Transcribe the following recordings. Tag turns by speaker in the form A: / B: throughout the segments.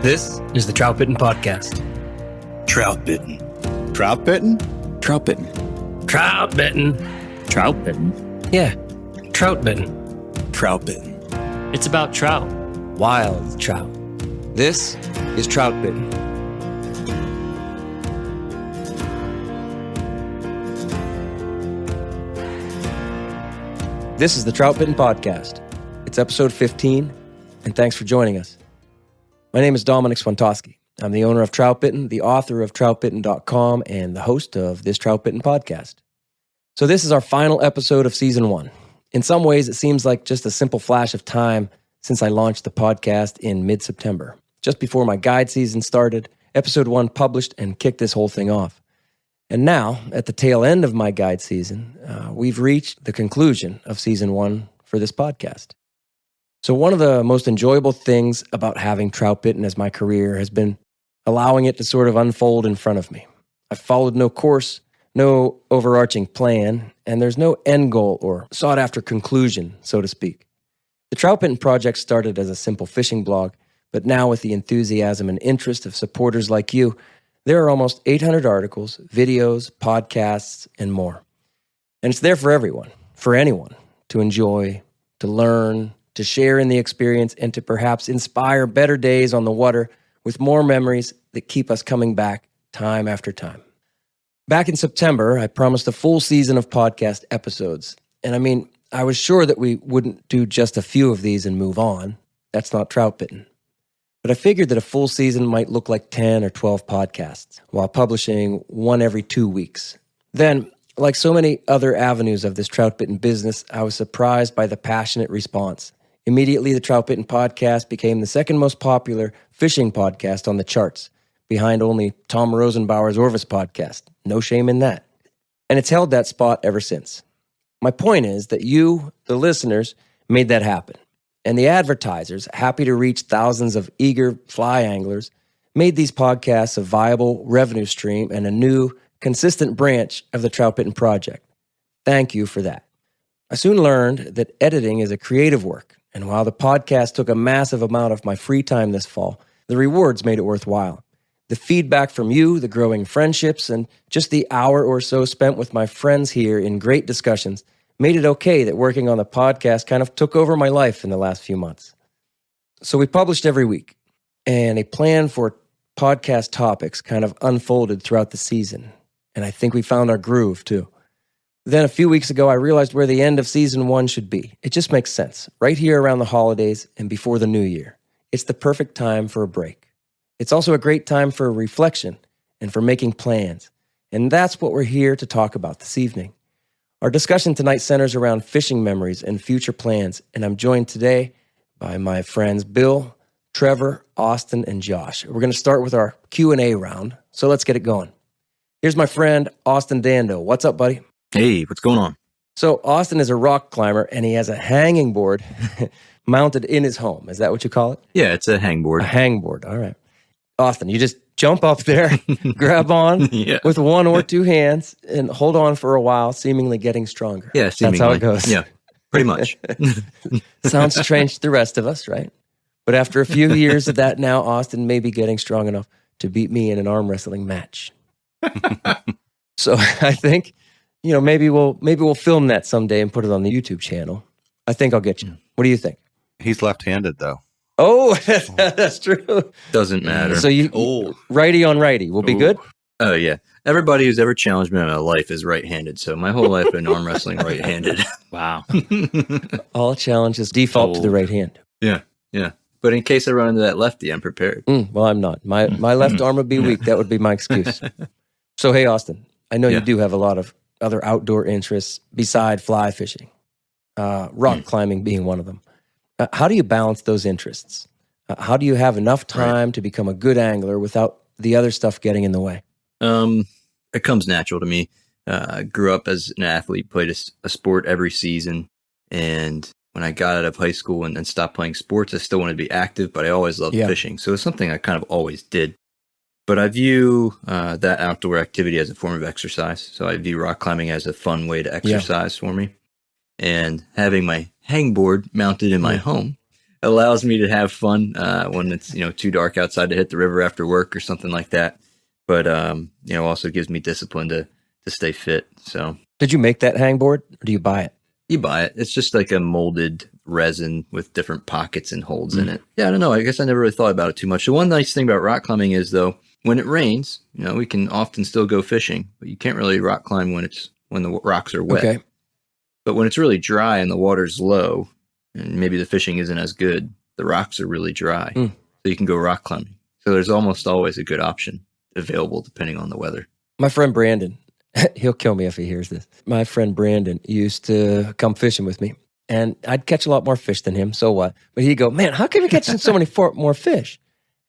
A: This is the Troutbitten Podcast.
B: Troutbitten.
C: Troutbitten?
B: Troutbitten.
A: Troutbitten.
B: Troutbitten.
A: Yeah, Troutbitten.
B: Troutbitten.
D: It's about trout.
A: Wild trout. This is Troutbitten. This is the Troutbitten Podcast. It's episode 15, and thanks for joining us. My name is Dominic Swantowski. I'm the owner of Troutbitten, the author of Troutbitten.com, and the host of this Troutbitten Podcast. So this is our final episode of season 1. In some ways, it seems like just a simple flash of time since I launched the podcast in mid-September. Just before my guide season started, episode 1 published and kicked this whole thing off. And now, at the tail end of my guide season, we've reached the conclusion of season 1 for this podcast. So one of the most enjoyable things about having Troutbitten as my career has been allowing it to sort of unfold in front of me. I've followed no course, no overarching plan, and there's no end goal or sought-after conclusion, so to speak. The Troutbitten project started as a simple fishing blog, but now with the enthusiasm and interest of supporters like you, there are almost 800 articles, videos, podcasts, and more. And it's there for everyone, for anyone, to enjoy, to learn, to share in the experience, and to perhaps inspire better days on the water with more memories that keep us coming back time after time. Back in September, I promised a full season of podcast episodes. And I was sure that we wouldn't do just a few of these and move on. That's not Troutbitten. But I figured that a full season might look like 10 or 12 podcasts, while publishing one every 2 weeks. Then, like so many other avenues of this Troutbitten business, I was surprised by the passionate response. Immediately, the Troutbitten Podcast became the second most popular fishing podcast on the charts, behind only Tom Rosenbauer's Orvis podcast. No shame in that. And it's held that spot ever since. My point is that you, the listeners, made that happen. And the advertisers, happy to reach thousands of eager fly anglers, made these podcasts a viable revenue stream and a new, consistent branch of the Troutbitten project. Thank you for that. I soon learned that editing is a creative work, and while the podcast took a massive amount of my free time this fall, the rewards made it worthwhile. The feedback from you, the growing friendships, and just the hour or so spent with my friends here in great discussions made it okay that working on the podcast kind of took over my life in the last few months. So we published every week, and a plan for podcast topics kind of unfolded throughout the season. And I think we found our groove, too. Then a few weeks ago, I realized where the end of season 1 should be. It just makes sense, right here around the holidays and before the new year. It's the perfect time for a break. It's also a great time for reflection and for making plans. And that's what we're here to talk about this evening. Our discussion tonight centers around fishing memories and future plans, and I'm joined today by my friends Bill, Trevor, Austin, and Josh. We're going to start with our Q&A round, so let's get it going. Here's my friend Austin Dando. What's up, buddy?
B: Hey, what's going on?
A: So Austin is a rock climber, and he has a hanging board mounted in his home. Is that what you call it?
B: Yeah, it's a hangboard.
A: A hangboard, all right. Austin, you just jump up there, grab on with one or two hands, and hold on for a while, seemingly getting stronger.
B: Yeah, seemingly.
A: That's how it goes.
B: Yeah, pretty much.
A: Sounds strange to the rest of us, right? But after a few years of that now, Austin may be getting strong enough to beat me in an arm wrestling match. So I think, maybe we'll film that someday and put it on the YouTube channel. I think I'll get you. What do you think?
C: He's left-handed, though.
A: Oh, that's true.
B: Doesn't matter.
A: So righty on righty will be good?
B: Oh, yeah. Everybody who's ever challenged me in my life is right-handed. So my whole life been arm wrestling right-handed.
D: Wow.
A: All challenges default to the right hand.
B: Yeah. But in case I run into that lefty, I'm prepared.
A: Well, I'm not. My left arm would be weak. That would be my excuse. So, hey, Austin, I know you do have a lot of other outdoor interests beside fly fishing, rock climbing being one of them. How do you balance those interests? How do you have enough time to become a good angler without the other stuff getting in the way?
B: It comes natural to me. I grew up as an athlete, played a sport every season. And when I got out of high school and stopped playing sports, I still wanted to be active, but I always loved fishing. So it's something I kind of always did. But I view that outdoor activity as a form of exercise. So I view rock climbing as a fun way to exercise for me. And having my hangboard mounted in my home allows me to have fun when it's too dark outside to hit the river after work or something like that. But also gives me discipline to stay fit. So,
A: did you make that hangboard, or do you buy it?
B: You buy it. It's just like a molded resin with different pockets and holes in it. Yeah, I don't know. I guess I never really thought about it too much. The one nice thing about rock climbing is, though, when it rains, we can often still go fishing, but you can't really rock climb when the rocks are wet. Okay. But when it's really dry and the water's low, and maybe the fishing isn't as good, the rocks are really dry, so you can go rock climbing. So there's almost always a good option available depending on the weather.
A: My friend Brandon, he'll kill me if he hears this. My friend Brandon used to come fishing with me, and I'd catch a lot more fish than him, so what? But he'd go, man, how come you catching so many more fish?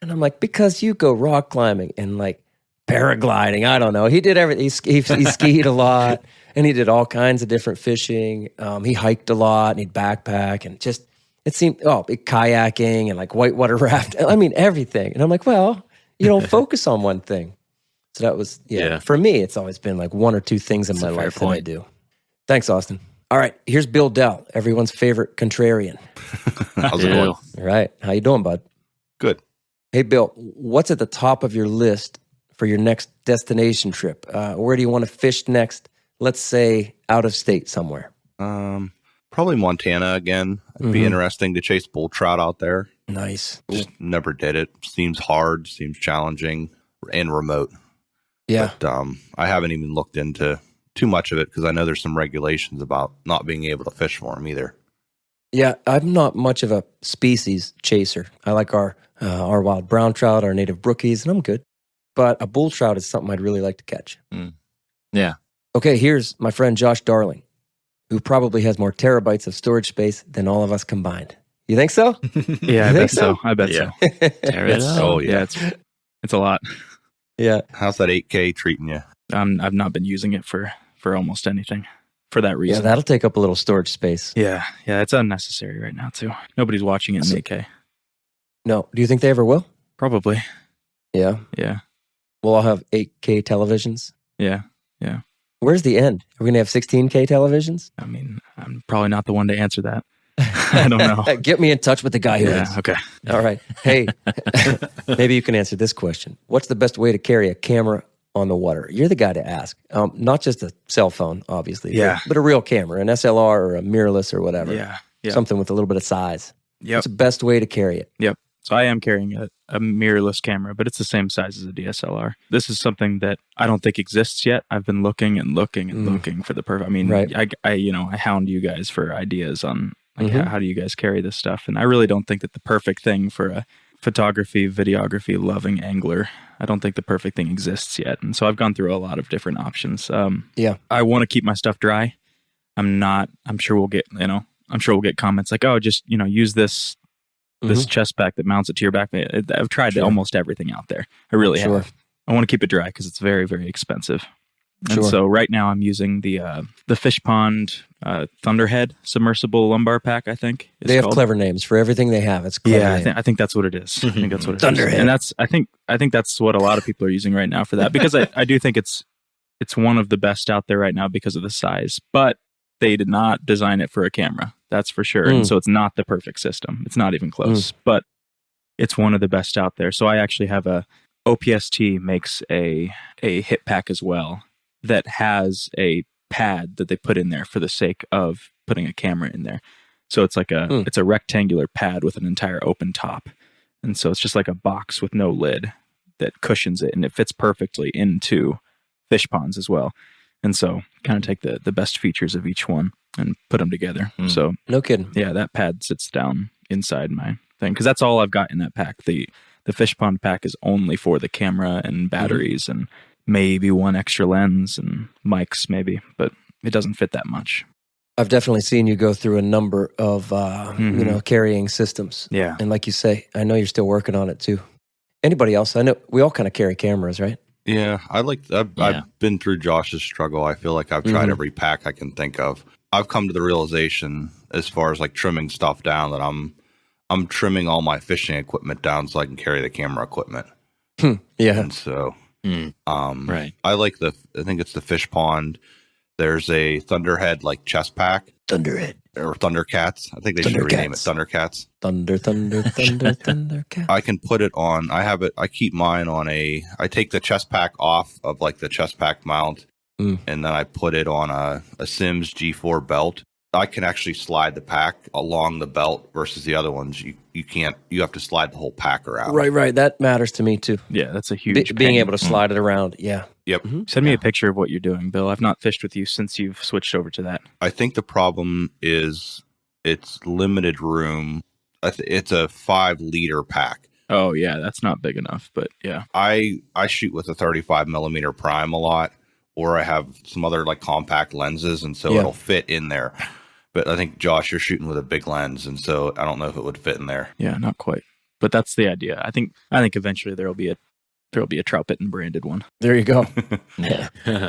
A: And I'm like, because you go rock climbing and like paragliding. I don't know. He did everything. He skied a lot, and he did all kinds of different fishing. He hiked a lot, and he'd backpack, and just, it seemed, kayaking and like whitewater raft. I mean, everything. And I'm like, well, you don't focus on one thing. So that was, for me, it's always been like one or two things in my life that I do. Thanks, Austin. All right, here's Bill Dell, everyone's favorite contrarian.
C: How's it going?
A: All right, how you doing, bud?
C: Good.
A: Hey, Bill, what's at the top of your list for your next destination trip? Where do you want to fish next? Let's say out of state somewhere.
C: Probably Montana again. It'd be interesting to chase bull trout out there.
A: Nice.
C: Just never did it. Seems hard, seems challenging, and remote.
A: Yeah.
C: But I haven't even looked into too much of it because I know there's some regulations about not being able to fish for them either.
A: Yeah, I'm not much of a species chaser. I like our wild brown trout, our native brookies, and I'm good. But a bull trout is something I'd really like to catch.
B: Yeah.
A: Okay, here's my friend Josh Darling, who probably has more terabytes of storage space than all of us combined. You think so?
D: Yeah, I bet so. I bet so.
C: Oh, yeah.
D: It's a lot.
A: Yeah.
C: How's that 8K treating you?
D: I've not been using it for almost anything for that reason.
A: Yeah, that'll take up a little storage space.
D: Yeah, it's unnecessary right now, too. Nobody's watching it in 8K.
A: No. Do you think they ever will?
D: Probably.
A: Yeah?
D: Yeah.
A: We'll all have 8K televisions?
D: Yeah.
A: Where's the end? Are we going to have 16K televisions?
D: I mean, I'm probably not the one to answer that. I don't know.
A: Get me in touch with the guy who is.
D: Okay.
A: All right. Hey, maybe you can answer this question. What's the best way to carry a camera on the water? You're the guy to ask. Not just a cell phone, obviously.
D: Yeah.
A: But a real camera, an SLR or a mirrorless or whatever.
D: Yeah.
A: Something with a little bit of size.
D: Yep.
A: What's the best way to carry it?
D: Yep. So I am carrying a mirrorless camera, but it's the same size as a DSLR. This is something that I don't think exists yet. I've been looking and looking and looking for the perfect. I mean,
A: right.
D: I hound you guys for ideas on like how do you guys carry this stuff, and I really don't think that the perfect thing for a photography, videography loving angler, I don't think the perfect thing exists yet. And so I've gone through a lot of different options. I want to keep my stuff dry. I'm sure we'll get comments like, oh, just use this chest pack that mounts it to your back. I've tried almost everything out there. I really have. I want to keep it dry because it's very, very expensive. And so right now I'm using the Fish Pond Thunderhead submersible lumbar pack, I think.
A: They have clever names for everything they have. It's clever.
D: Yeah, I think that's what it is. I think that's what it
A: Thunderhead.
D: is. And I think that's what a lot of people are using right now for that, because I do think it's one of the best out there right now because of the size. But they did not design it for a camera. That's for sure. And so it's not the perfect system. It's not even close, but it's one of the best out there. So I actually have OPST makes a hip pack as well that has a pad that they put in there for the sake of putting a camera in there. So it's like it's a rectangular pad with an entire open top. And so it's just like a box with no lid that cushions it, and it fits perfectly into fish ponds as well. And so kind of take the best features of each one and put them together. So
A: no kidding.
D: Yeah, that pad sits down inside my thing because that's all I've got in that pack. The fish pond pack is only for the camera and batteries and maybe one extra lens and mics maybe, but it doesn't fit that much.
A: I've definitely seen you go through a number of carrying systems.
D: Yeah.
A: And like you say, I know you're still working on it too. Anybody else? I know we all kind of carry cameras, right?
C: Yeah, I've been through Josh's struggle. I feel like I've tried every pack I can think of. I've come to the realization as far as like trimming stuff down that I'm trimming all my fishing equipment down so I can carry the camera equipment.
A: Yeah.
C: And so
B: right.
C: I think it's the Fish Pond. There's a Thunderhead like chest pack.
A: Thunderhead.
C: or Thundercats. I think they should rename it Thundercats.
A: Thundercat.
C: I can put it on. I keep mine on I take the chest pack off of like the chest pack mount, and then I put it on a Sims G4 belt. I can actually slide the pack along the belt versus the other ones. You can't. You have to slide the whole pack around.
A: Right. That matters to me too.
D: Yeah, that's a huge
A: being able to slide it around. Yeah.
C: Yep.
A: Mm-hmm.
D: Send me a picture of what you're doing, Bill. I've not fished with you since you've switched over to that.
C: I think the problem is it's limited room. It's a 5-liter pack.
D: Oh yeah, that's not big enough. But yeah,
C: I shoot with a 35 millimeter prime a lot, or I have some other like compact lenses, and so it'll fit in there. But I think, Josh, you're shooting with a big lens, and so I don't know if it would fit in there.
D: Yeah, not quite. But that's the idea. I think eventually there'll be a Troutbitten branded one.
A: There you go.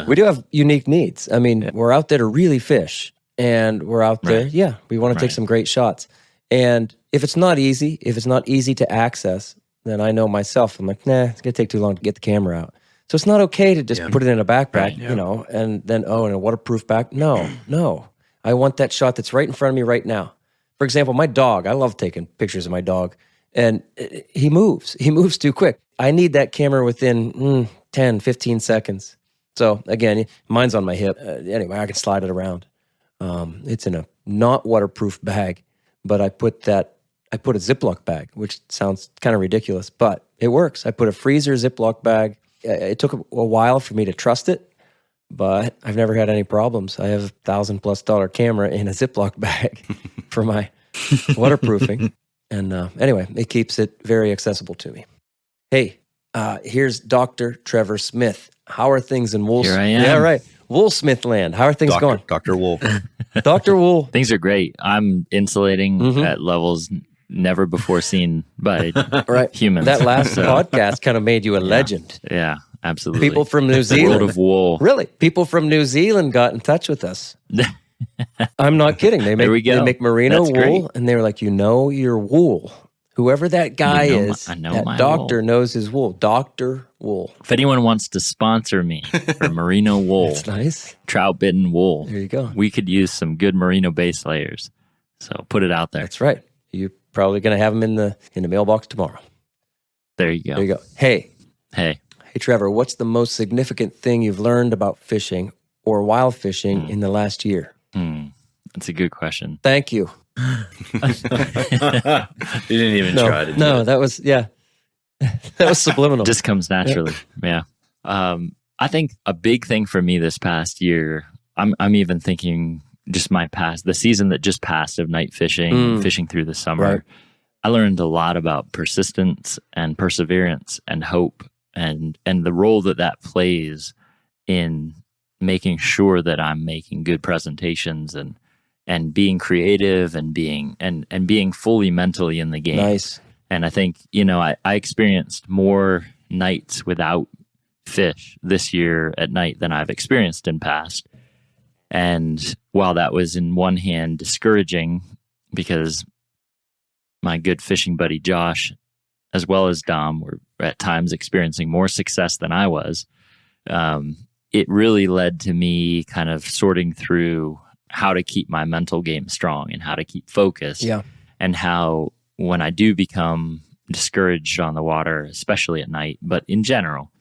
A: We do have unique needs. I mean, we're out there to really fish, and we're out there. Yeah, we want to take some great shots. And if it's not easy to access, then I know myself. I'm like, nah, it's gonna take too long to get the camera out. So it's not okay to just put it in a backpack, you know, and then in a waterproof bag. No. I want that shot that's right in front of me right now. For example, my dog, I love taking pictures of my dog, and he moves. He moves too quick. I need that camera within 10, 15 seconds. So again, mine's on my hip. Anyway, I can slide it around. It's in a not waterproof bag, but I put a Ziploc bag, which sounds kind of ridiculous, but it works. I put a freezer Ziploc bag. It took a while for me to trust it, but I've never had any problems. I have $1,000+ camera in a Ziploc bag for my waterproofing. And anyway, it keeps it very accessible to me. Hey, here's Dr. Trevor Smith. How are things in Wool?
E: Here I am.
A: Yeah, right. Woolsmith land. How are things going?
C: Dr. Wool.
A: Dr. Wool.
E: Things are great. I'm insulating at levels never before seen by humans.
A: That last podcast kind of made you a legend.
E: Yeah, absolutely.
A: People from New Zealand.
E: World of wool.
A: Really? People from New Zealand got in touch with us. I'm not kidding. They make merino
E: That's
A: wool,
E: great.
A: and they were like, your wool. Whoever that guy is, that doctor knows his wool. Dr. Wool.
E: If anyone wants to sponsor me for merino wool,
A: That's nice.
E: Troutbitten wool,
A: There you go.
E: we could use some good merino base layers. So put it out there.
A: That's right. You're probably going to have them in the mailbox tomorrow.
E: There you go.
A: There you go. Hey,
E: Hey,
A: Trevor, what's the most significant thing you've learned about fishing or wild fishing in the last year?
E: that's a good question.
A: Thank you.
B: You didn't even try to do
A: No,
B: it.
A: that was, that was subliminal.
E: Just comes naturally. Yeah. I think a big thing for me this past year, I'm even thinking just the season that just passed of night fishing, fishing through the summer.
A: Right.
E: I learned a lot about persistence and perseverance and hope and the role that plays in making sure that I'm making good presentations and being creative and being fully mentally in the game.
A: Nice.
E: And I think, I experienced more nights without fish this year at night than I've experienced in past. And while that was in one hand discouraging because my good fishing buddy Josh, as well as Dom, were at times experiencing more success than I was, it really led to me kind of sorting through how to keep my mental game strong and how to keep focused.
A: Yeah.
E: And how when I do become discouraged on the water, especially at night, but in general,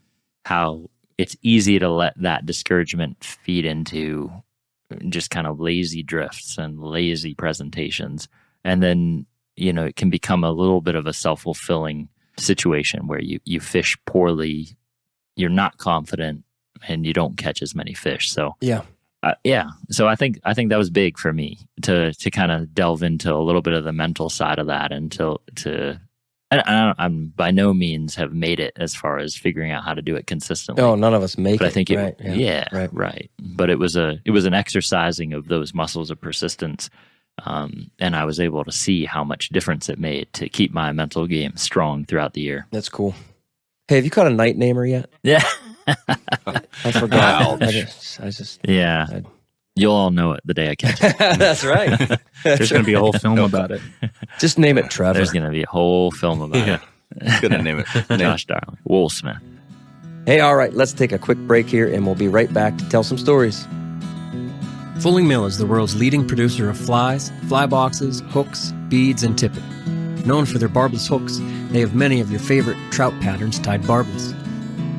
E: how it's easy to let that discouragement feed into just kind of lazy drifts and lazy presentations. And then, it can become a little bit of a self-fulfilling situation where you fish poorly, you're not confident, and you don't catch as many fish. So so I think that was big for me to kind of delve into a little bit of the mental side of that, and I'm by no means have made it as far as figuring out how to do it consistently.
A: Oh, none of us make
E: but
A: it.
E: I think
A: right.
E: But it was an exercising of those muscles of persistence, and I was able to see how much difference it made to keep my mental game strong throughout the year.
A: That's cool. Hey, have you caught a night namer yet?
E: Yeah.
A: I forgot. I just
E: You'll all know it the day I catch it.
A: That's right.
D: There's going to be a whole film about it.
A: Just name it Trevor.
E: There's going to be a whole film about it.
C: Good to name it.
E: Josh Darling, Woolsmith.
A: Hey, all right, let's take a quick break here and we'll be right back to tell some stories. Fulling Mill is the world's leading producer of flies, fly boxes, hooks, beads, and tippet. Known for their barbless hooks, they have many of your favorite trout patterns tied barbless.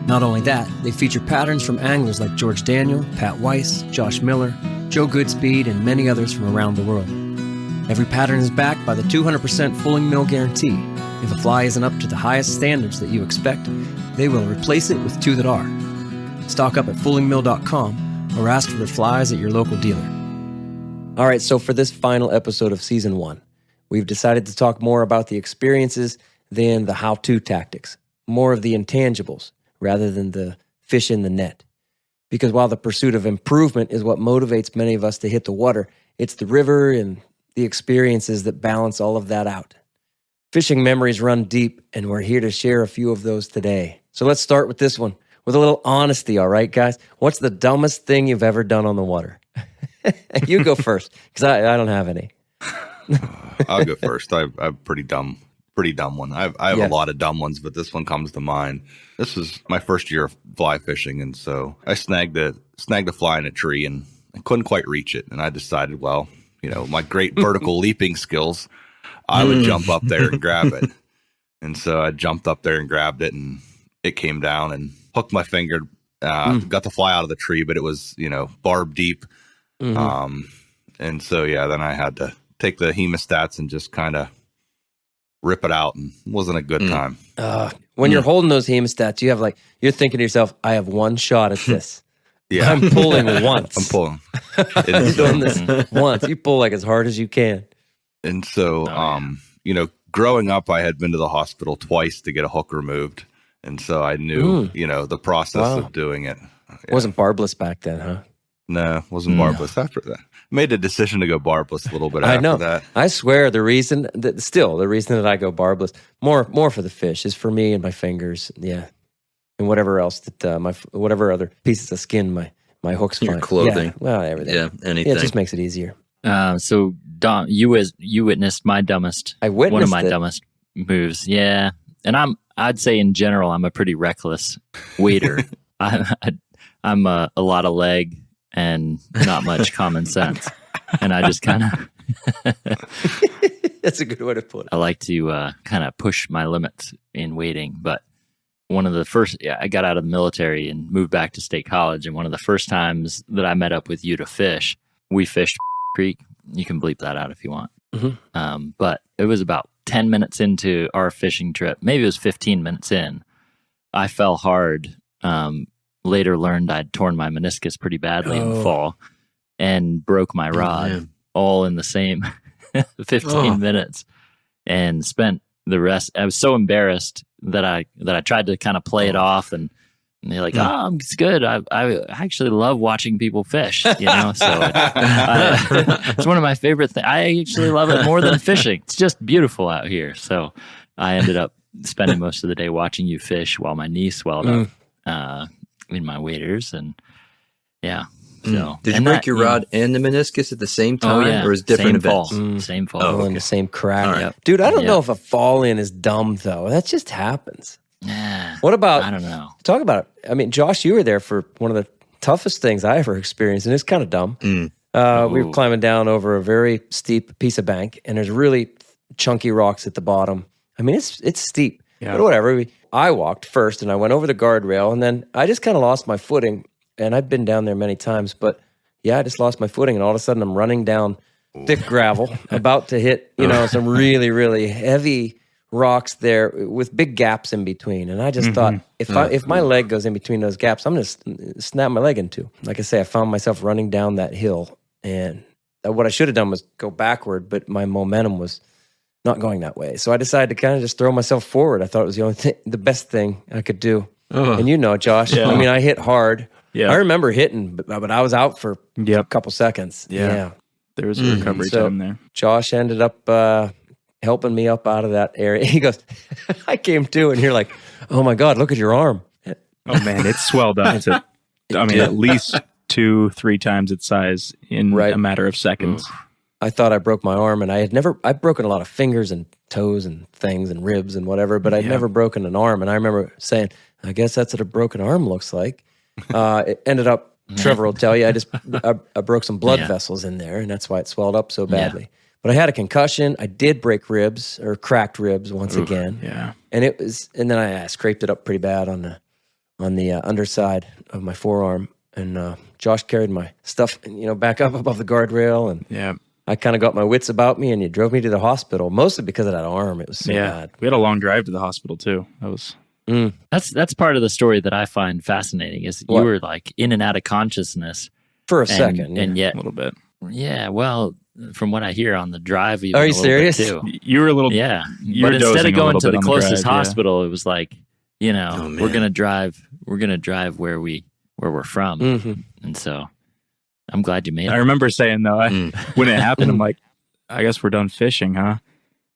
A: Not only that, they feature patterns from anglers like George Daniel, Pat Weiss, Josh Miller, Joe Goodspeed, and many others from around the world. Every pattern is backed by the 200% Fulling Mill guarantee. If a fly isn't up to the highest standards that you expect, they will replace it with two that are. Stock up at fullingmill.com or ask for their flies at your local dealer. All right, so for this final episode of Season 1, we've decided to talk more about the experiences than the how-to tactics, more of the intangibles rather than the fish in the net. Because while the pursuit of improvement is what motivates many of us to hit the water, it's the river and the experiences that balance all of that out. Fishing memories run deep, and we're here to share a few of those today. So let's start with this one, with a little honesty, all right, guys? What's the dumbest thing you've ever done on the water? You go first, because I don't have any.
C: I'll go first. I have a pretty dumb one. I have a lot of dumb ones, but this one comes to mind. This was my first year of fly fishing, and so I snagged a fly in a tree, and I couldn't quite reach it. And I decided, well, my great vertical leaping skills, I would jump up there and grab it. And so I jumped up there and grabbed it, and it came down and hooked my finger. Got the fly out of the tree, but it was barb deep. And so then I had to take the hemostats and just kind of rip it out, and it wasn't a good time.
A: When you're holding those hemostats, you're thinking to yourself, I have one shot at this.
C: Yeah.
A: I'm pulling once.
C: I'm pulling.
A: I'm doing this once. You pull like as hard as you can.
C: And so, growing up, I had been to the hospital twice to get a hook removed. And so I knew, the process of doing it.
A: Yeah. Wasn't barbless back then, huh?
C: No, wasn't barbless after that. Made a decision to go barbless a little bit after that.
A: I swear the reason that I go barbless, more for the fish, is for me and my fingers. Yeah. And whatever else whatever other pieces of skin my hooks find.
B: Your clothing.
A: Yeah, well, everything.
B: Yeah, anything.
A: Yeah, it just makes it easier.
E: So Dom, you witnessed my dumbest.
A: I witnessed
E: one of my dumbest moves. Yeah, and I'd say in general I'm a pretty reckless wader. I'm a lot of leg and not much common sense, and I just kind of.
A: That's a good way to put it.
E: I like to kind of push my limits in wading, but one of the first, I got out of the military and moved back to State College, and one of the first times that I met up with you to fish, we fished Creek. You can bleep that out if you want. Mm-hmm. But it was about 10 minutes into our fishing trip. Maybe it was 15 minutes in. I fell hard. Later learned I'd torn my meniscus pretty badly in the fall and broke my rod all in the same 15 minutes, and spent the rest. I was so embarrassed that I tried to kind of play it off, and they're like, it's good. I actually love watching people fish, So it's one of my favorite things. I actually love it more than fishing. It's just beautiful out here. So I ended up spending most of the day watching you fish while my knee swelled up in my waders, and So
B: did you break your rod and the meniscus at the same time, or is it different events?
E: Same fall.
A: In the same crack. Right. Dude, I don't know if a fall in is dumb though. That just happens. What about?
E: I don't know.
A: Talk about it. I mean, Josh, you were there for one of the toughest things I ever experienced, and it's kind of dumb. We were climbing down over a very steep piece of bank, and there's really chunky rocks at the bottom. I mean, it's steep, but whatever. I walked first, and I went over the guardrail, and then I just kind of lost my footing. And I've been down there many times, but I just lost my footing, and all of a sudden I'm running down thick gravel, about to hit, some really, really heavy rocks there with big gaps in between. And I just thought, if my leg goes in between those gaps, I'm going to snap my leg in two. Like I say, I found myself running down that hill, and what I should have done was go backward, but my momentum was not going that way. So I decided to kind of just throw myself forward. I thought it was the best thing I could do. And Josh, I mean, I hit hard. Yeah. I remember hitting, but I was out for a couple seconds. Yeah.
D: There was a recovery time there.
A: Josh ended up helping me up out of that area. He goes, I came to, and you're like, oh my God, look at your arm.
D: Oh man, it's swelled up. At least 2-3 times its size in a matter of seconds.
A: I thought I broke my arm, and I'd broken a lot of fingers and toes and things and ribs and whatever, but I'd never broken an arm. And I remember saying, I guess that's what a broken arm looks like. It ended up Trevor will tell you, I broke some blood vessels in there, and that's why it swelled up so badly. Yeah. But I had a concussion. I did break ribs or cracked ribs once again.
D: Yeah.
A: And then I scraped it up pretty bad on the underside of my forearm. And Josh carried my stuff, back up above the guardrail, and I kind of got my wits about me, and he drove me to the hospital, mostly because of that arm. It was so bad.
D: We had a long drive to the hospital too. That was
E: that's part of the story that I find fascinating. Is you were like in and out of consciousness
A: for a second,
E: and yet
D: a little bit.
E: Yeah, well, from what I hear on the drive,
A: are you serious?
E: Too.
D: You were a little,
E: But instead of going to the closest hospital, it was like, we're gonna drive where we're from, and so I'm glad you made it.
D: I remember saying though, when it happened, I'm like, I guess we're done fishing, huh?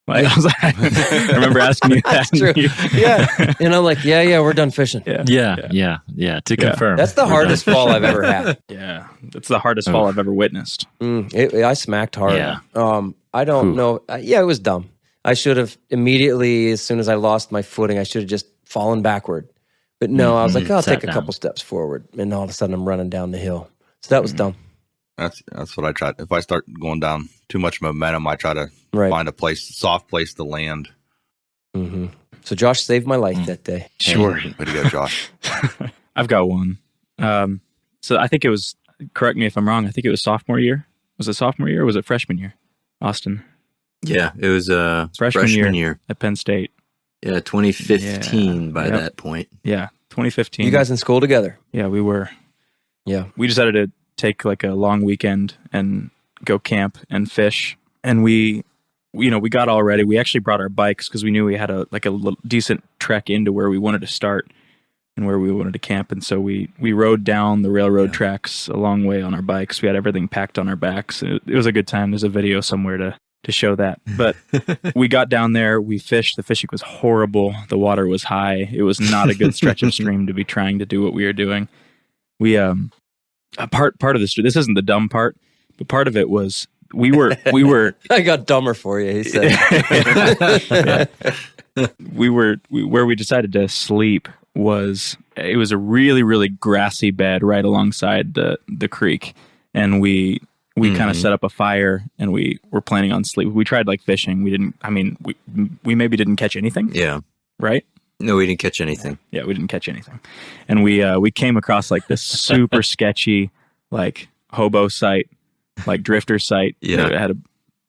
D: Like, I was like, I remember asking you that.
A: That's true. Yeah, and I'm like, yeah, we're done fishing.
E: Yeah. To confirm,
A: that's the hardest fall I've ever had.
D: Yeah, that's the hardest fall I've ever witnessed.
A: I smacked hard.
E: Yeah.
A: I don't know. It was dumb. I should have immediately, as soon as I lost my footing, I should have just fallen backward. But no, I was like, I'll take a couple steps forward, and all of a sudden I'm running down the hill. So that was dumb.
C: That's what I tried. If I start going down too much momentum, I try to find a soft place to land.
A: Mm-hmm. So Josh saved my life that day.
D: Sure.
C: Way to go, Josh.
D: I've got one. So I think it was, correct me if I'm wrong, I think it was sophomore year. Was it sophomore year or was it freshman year? Austin?
B: Yeah, it was freshman year
D: at Penn State.
B: Yeah, 2015 by that point.
D: Yeah, 2015.
A: You guys in school together?
D: Yeah, we were.
A: Yeah.
D: We decided to take like a long weekend and go camp and fish. And we got all ready. We actually brought our bikes because we knew we had a little decent trek into where we wanted to start and where we wanted to camp. And so we rode down the railroad tracks a long way on our bikes. We had everything packed on our backs. It was a good time. There's a video somewhere to show that. But we got down there, we fished. The fishing was horrible. The water was high. It was not a good stretch of stream to be trying to do what we were doing. We part of this isn't the dumb part, but part of it was we were
A: I got dumber for you, he said.
D: Where we decided to sleep was a really, really grassy bed right alongside the creek, and we kind of set up a fire, and we were planning on sleep. We tried like fishing. We maybe didn't catch anything.
B: Yeah.
D: Right?
B: No, we didn't catch anything.
D: Yeah, we didn't catch anything. And we came across like this super sketchy like hobo site, like drifter site.
B: Yeah.
D: It had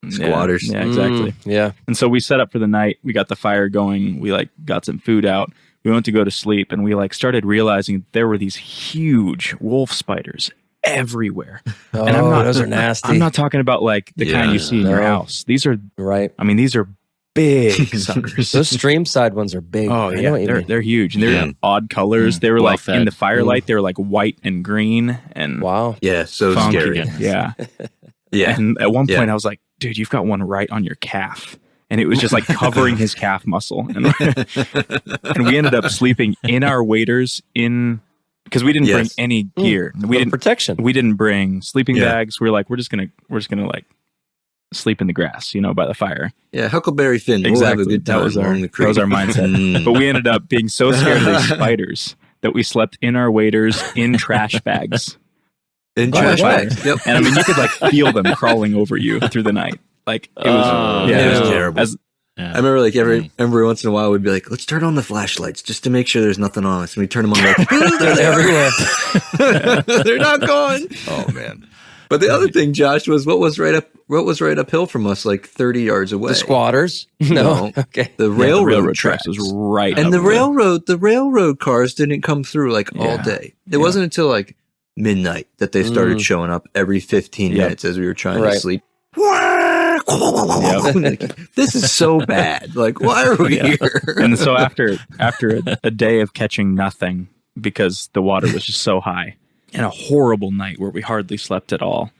B: squatters.
D: Yeah, exactly.
A: Yeah.
D: And so we set up for the night. We got the fire going. We like got some food out. We went to go to sleep, and we like started realizing there were these huge wolf spiders everywhere.
A: Oh,
D: and
A: those are nasty.
D: I'm not talking about like the kind you see in your house. These are
A: right.
D: I mean, these are big suckers.
A: Those stream side ones are big.
D: Oh yeah, they're huge, and they're odd colors. They were like in the firelight. They were like white and green, and
A: wow,
B: yeah, so
D: funky.
B: Scary.
D: Yeah,
B: yeah.
D: And at one point, I was like, "Dude, you've got one right on your calf." And it was just like covering his calf muscle, and we ended up sleeping in our waders because we didn't bring any gear. We didn't
A: protection.
D: We didn't bring sleeping bags. We were like, we're just gonna like sleep in the grass, by the fire.
B: Yeah, Huckleberry Finn.
D: Exactly.
B: We'll have a good time.
D: That was our mindset. But we ended up being so scared of these spiders that we slept in our waders in trash bags.
B: In trash bags. Yep.
D: And I mean, you could like feel them crawling over you through the night. Like it was,
B: it was terrible. I remember like every once in a while we'd be like, let's turn on the flashlights just to make sure there's nothing on us. And we turn them on, like, they're everywhere. They're not gone. Oh man. But the other thing, Josh, was what was right uphill from us, like 30 yards away.
A: The squatters? No. Okay.
B: The railroad
D: tracks was right.
B: And the railroad cars didn't come through like all day. It wasn't until like midnight that they started showing up every 15 minutes as we were trying to sleep. This is so bad. Like, why are we here?
D: And so after a day of catching nothing because the water was just so high, and a horrible night where we hardly slept at all,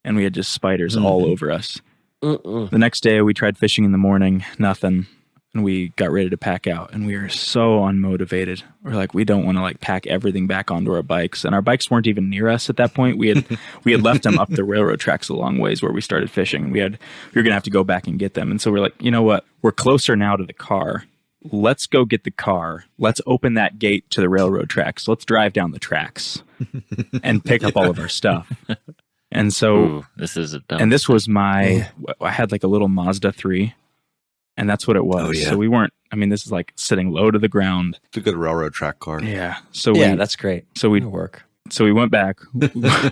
D: and we had just spiders all over us. The next day we tried fishing in the morning, nothing, and we got ready to pack out, and we were so unmotivated. We're like, we don't want to like pack everything back onto our bikes, and our bikes weren't even near us at that point. We had left them up the railroad tracks a long ways where we started fishing. We were gonna have to go back and get them, and so we're like, you know what? We're closer now to the car let's go get the car. Let's open that gate to the railroad tracks. Let's drive down the tracks and pick up all of our stuff. And so
E: this is a dumb.
D: And this was I had like a little Mazda 3, and that's what it was.
B: Oh, yeah.
D: So we weren't, this is like sitting low to the ground.
C: It's a good railroad track car.
D: Yeah. So
A: that's great.
D: So
A: It'll work.
D: So we went back,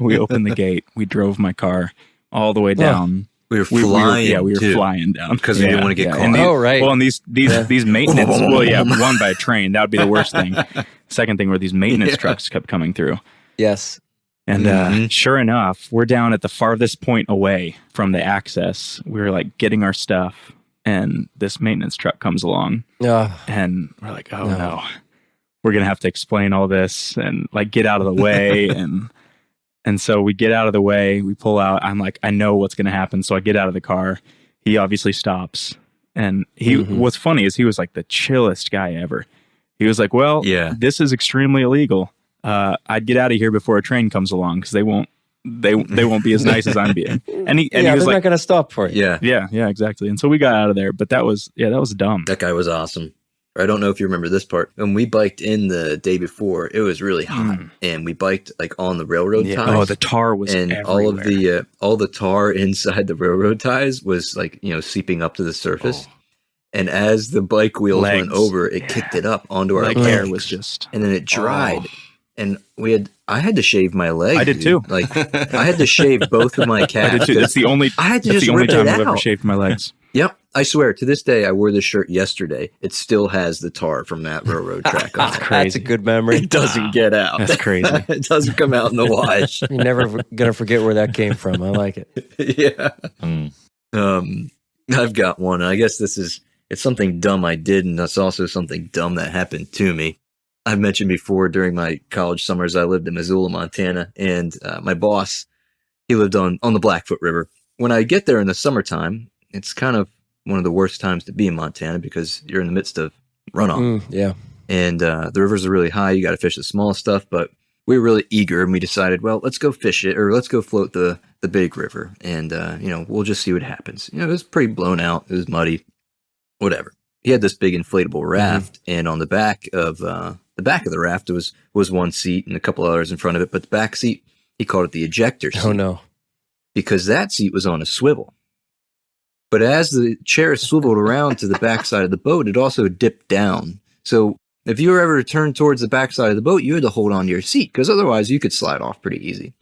D: we opened the gate, we drove my car all the way down.
B: We were flying.
D: We were flying down
B: because we didn't want to get caught.
D: And
A: right.
D: Well, and these maintenance. One by a train. That would be the worst thing. Second thing were these maintenance trucks kept coming through.
A: Yes.
D: And sure enough, we're down at the farthest point away from the access. We were like getting our stuff, and this maintenance truck comes along, and we're like, "Oh no, we're gonna have to explain all this and like get out of the way." and so we get out of the way. We pull out. I'm like, I know what's gonna happen, so I get out of the car. He obviously stops, and what's funny is he was like the chillest guy ever. He was like, "Well, this is extremely illegal. I'd get out of here before a train comes along because they won't be as nice as I'm being." And he was
A: they're
D: like,
A: not going to stop for you.
D: Yeah, exactly. And so we got out of there, but that was dumb.
B: That guy was awesome. I don't know if you remember this part. When we biked in the day before, it was really hot, and we biked like on the railroad ties.
D: Oh, the tar was everywhere.
B: All the tar inside the railroad ties was like seeping up to the surface. Oh. And as the bike wheels went over, it kicked it up onto our legs.
D: Hair was just,
B: and then it dried. And I had to shave my leg.
D: I did too.
B: Like I had to shave both of my calves.
D: I did too. That's the only time I've ever shaved my legs.
B: Yep. I swear to this day, I wore this shirt yesterday. It still has the tar from that railroad track on it.
A: That's a good memory.
B: It doesn't get out.
D: That's crazy.
B: It doesn't come out in the wash.
A: You're never going to forget where that came from. I like
B: it. Yeah. I've got one. I guess it's something dumb I did, and that's also something dumb that happened to me. I've mentioned before during my college summers, I lived in Missoula, Montana, and my boss, he lived on the Blackfoot River. When I get there in the summertime, it's kind of one of the worst times to be in Montana because you're in the midst of runoff. And the rivers are really high. You got to fish the small stuff, but we were really eager, and we decided, well, let's go fish it, or let's go float the big river, and we'll just see what happens. It was pretty blown out. It was muddy, whatever. He had this big inflatable raft, and on the back of the raft was one seat and a couple others in front of it, but the back seat, he called it the ejector seat.
A: Oh no.
B: Because that seat was on a swivel. But as the chair swiveled around to the backside of the boat, it also dipped down. So if you were ever to turn towards the backside of the boat, you had to hold on to your seat, because otherwise you could slide off pretty easy.